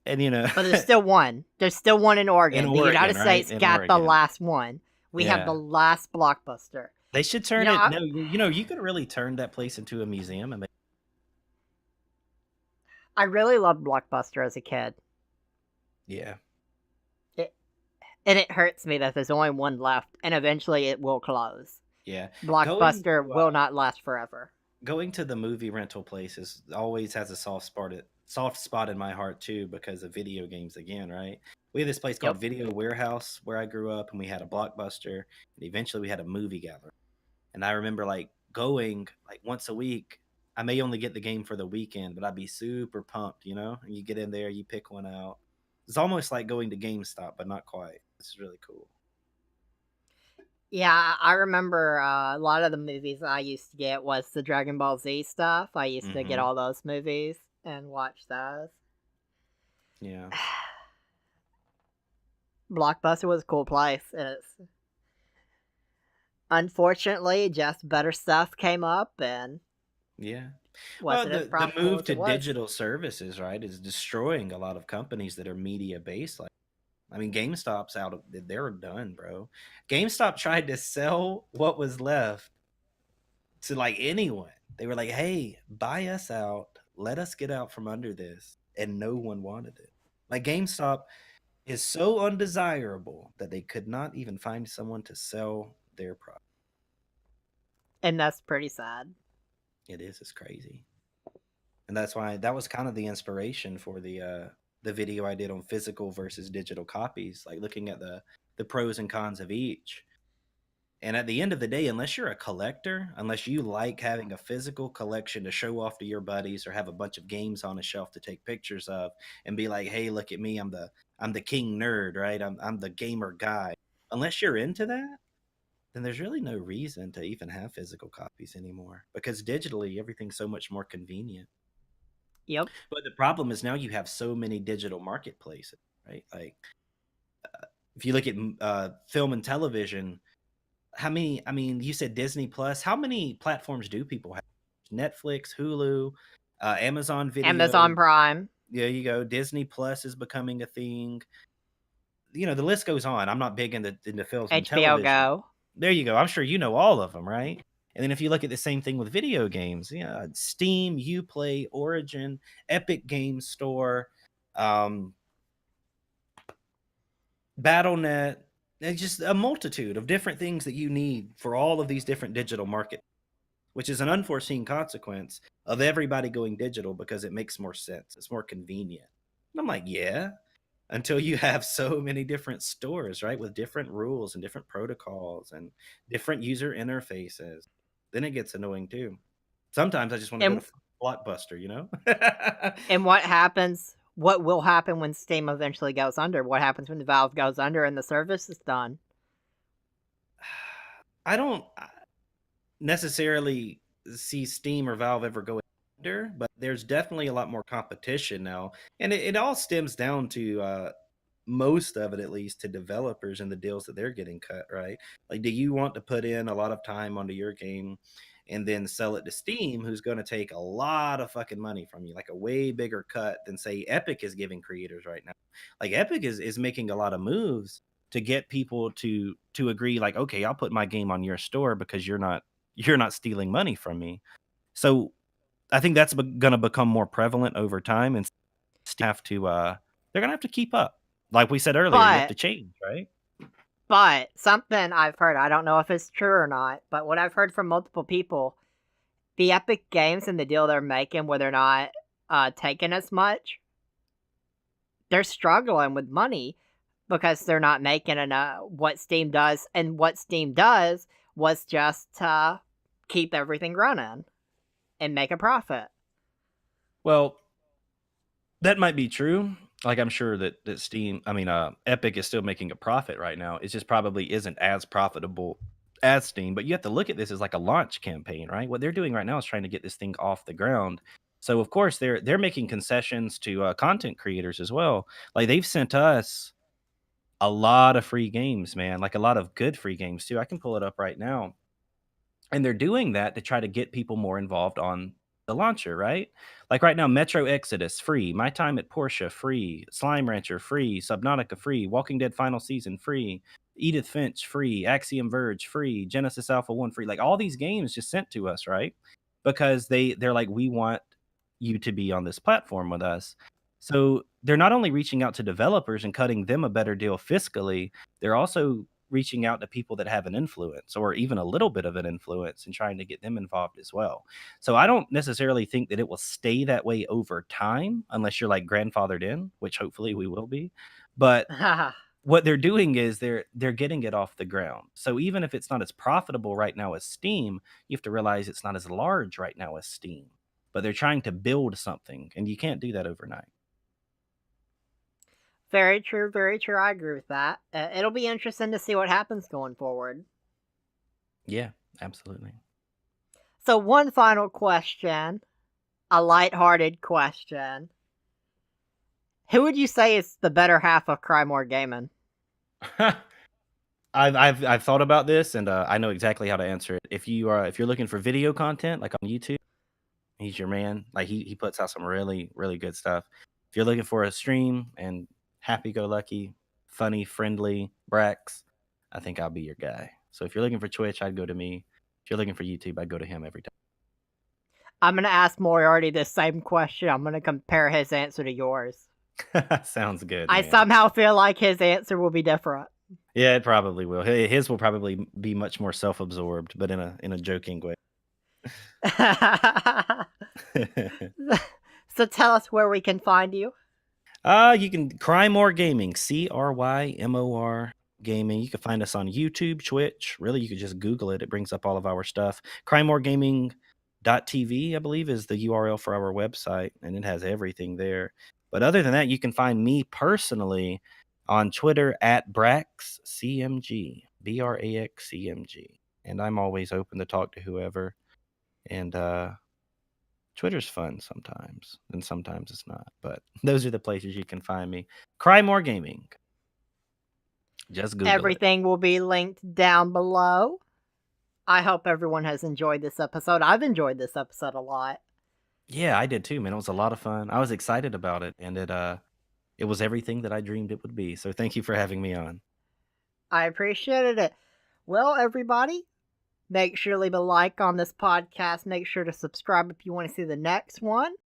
And you know, But there's still one. There's still one in in Oregon. The Oregon, United right? States In got the Oregon. last one. We have the Yeah. last blockbuster. They should You turn know, it. No, you know, you could really turn that place into a museum and make, I really loved Blockbuster as a kid. yeah. It, and it hurts me that there's only one left, and eventually it will close. Yeah. Going Blockbuster to will not last forever. going to the movie rental places always has a soft spot in my heart too because of video games again, right? We had this place called Yep. Video Warehouse where I grew up, and we had a Blockbuster, and eventually we had a movie gallery. And I remember like going like once a week. I may only get the game for the weekend, but I'd be super pumped, you know? And you get in there, you pick one out. It's almost like going to GameStop, but not quite. It's really cool. Yeah, I remember a lot of the movies I used to get was the Dragon Ball Z stuff. I used to get Hmm. all those movies and watch those. Yeah. Blockbuster was a cool place, and it's unfortunately just better stuff came up and Yeah. Well, wasn't as the profitable move as to it was. digital services, right, is destroying a lot of companies that are media based. Like I mean, GameStop's out of they're done, bro. GameStop tried to sell what was left to like anyone. They were like, "Hey, buy us out. Let us get out from under this." And no one wanted it. Like GameStop is so undesirable that they could not even find someone to sell their product. And that's pretty sad. It is. It's crazy. And that's why that was kind of the inspiration for the video I did on physical versus digital copies, like looking at the pros and cons of each. And at the end of the day, unless you're a collector, unless you like having a physical collection to show off to your buddies or have a bunch of games on a shelf to take pictures of and be like, "Hey, look at me, I'm the king nerd, right? I'm the gamer guy." Unless you're into that, then there's really no reason to even have physical copies anymore because digitally everything's so much more convenient. Yep. But the problem is now you have so many digital marketplaces, right? Like if you look at film and television, how many? I mean, you said Disney Plus. How many platforms do people have? Netflix, Hulu, Amazon Amazon Video. Prime, There you go. Disney Plus is becoming a thing. You know, the list goes on. I'm not big into film and HBO television. Go. There you go. I'm sure you know all of them, right? And then if you look at the same thing with video games, Steam, Uplay, Origin, Epic Games Store, um, BattleNet, there's just a multitude of different things that you need for all of these different digital markets, which is an unforeseen consequence of everybody going digital because it makes more sense. It's more convenient. And I'm like, yeah, until you have so many different stores, right, with different rules and different protocols and different user interfaces, then it gets annoying too. Sometimes I just want to go And to Blockbuster, you know? and what happens? What will happen when Steam eventually goes under? What happens when Valve goes under and the service is done? I don't necessarily see Steam or Valve ever go under, but there's definitely a lot more competition now. And it all stems down to most of it, at least, to developers and the deals that they're getting cut, right? Like, do you want to put in a lot of time onto your game and then sell it to Steam, who's going to take a lot of fucking money from you, like a way bigger cut than, say, Epic is giving creators right now? Like, Epic is making a lot of moves to get people to agree, like, okay, I'll put my game on your store because you're not stealing money from me. So I think that's going to become more prevalent over time, and have to they're going to have to keep up. Like we said earlier, you have to But change, right? something I've heard, I don't know if it's true or not, but what I've heard from multiple people, the Epic Games and the deal they're making where they're not taking as much, they're struggling with money because they're not making enough what Steam does, and what Steam does was just keep everything running and make a profit. Well, that might be true. Like I'm sure that Steam, I mean, Epic is still making a profit right now. It just probably isn't as profitable as Steam. But you have to look at this as like a launch campaign, right? What they're doing right now is trying to get this thing off the ground. So of course they're making concessions to content creators as well. Like they've sent us a lot of free games, man. Like a lot of good free games too. I can pull it up right now. And they're doing that to try to get people more involved on the launcher, right? Like right now, Metro Exodus free, My Time at Portia free, Slime Rancher free, Subnautica free, Walking Dead Final Season free, Edith Finch free, Axiom Verge free, Genesis Alpha 1 free. Like all these games just sent to us, right? Because they're like, we want you to be on this platform with us. So they're not only reaching out to developers and cutting them a better deal fiscally, they're also reaching out to people that have an influence or even a little bit of an influence and trying to get them involved as well. So I don't necessarily think that it will stay that way over time unless you're like grandfathered in, which hopefully we will be. But what they're doing is they're getting it off the ground. So even if it's not as profitable right now as Steam, you have to realize it's not as large right now as Steam. But they're trying to build something, and you can't do that overnight. Very true, very true. I agree with that. It'll be interesting to see what happens going forward. Yeah, absolutely. So, one final question, a lighthearted question. Who would you say is the better half of CryMor Gaming? I've thought about this, and I know exactly how to answer it. If you're looking for video content, like on YouTube, he's your man. Like he puts out some really really good stuff. If you're looking for a stream and happy go lucky funny, friendly Brax, I think I'll be your guy. So if you're looking for Twitch, I'd go to me. If you're looking for YouTube, I'd go to him every I'm gonna ask Moriarty the same question. I'm gonna compare his answer to yours. time. Sounds good, I man. somehow feel like his answer will be different. Yeah, it probably will. His will probably be much more self-absorbed, but in a joking way. So tell us where we can find you. You can CryMor Gaming, CryMor Gaming. You can find us on YouTube, Twitch. Really, you could just Google it. It brings up all of our stuff. CryMorGaming.tv, I believe, is the URL for our website, and it has everything there. But other than that, you can find me personally on Twitter at BraxCMG, BRAXCMG. And I'm always open to talk to whoever. And Twitter's fun sometimes, and sometimes it's not. But those are the places you can find me. CryMor Gaming. Just Google Everything will be linked down below. I hope everyone has enjoyed this episode. I've enjoyed this episode a lot. Yeah, I did too, man. It was a lot of fun. I was excited about it, and it was everything that I dreamed it would be. So thank you for having me on. I appreciated it. Well, everybody, make sure to leave a like on this podcast. Make sure to subscribe if you want to see the next one.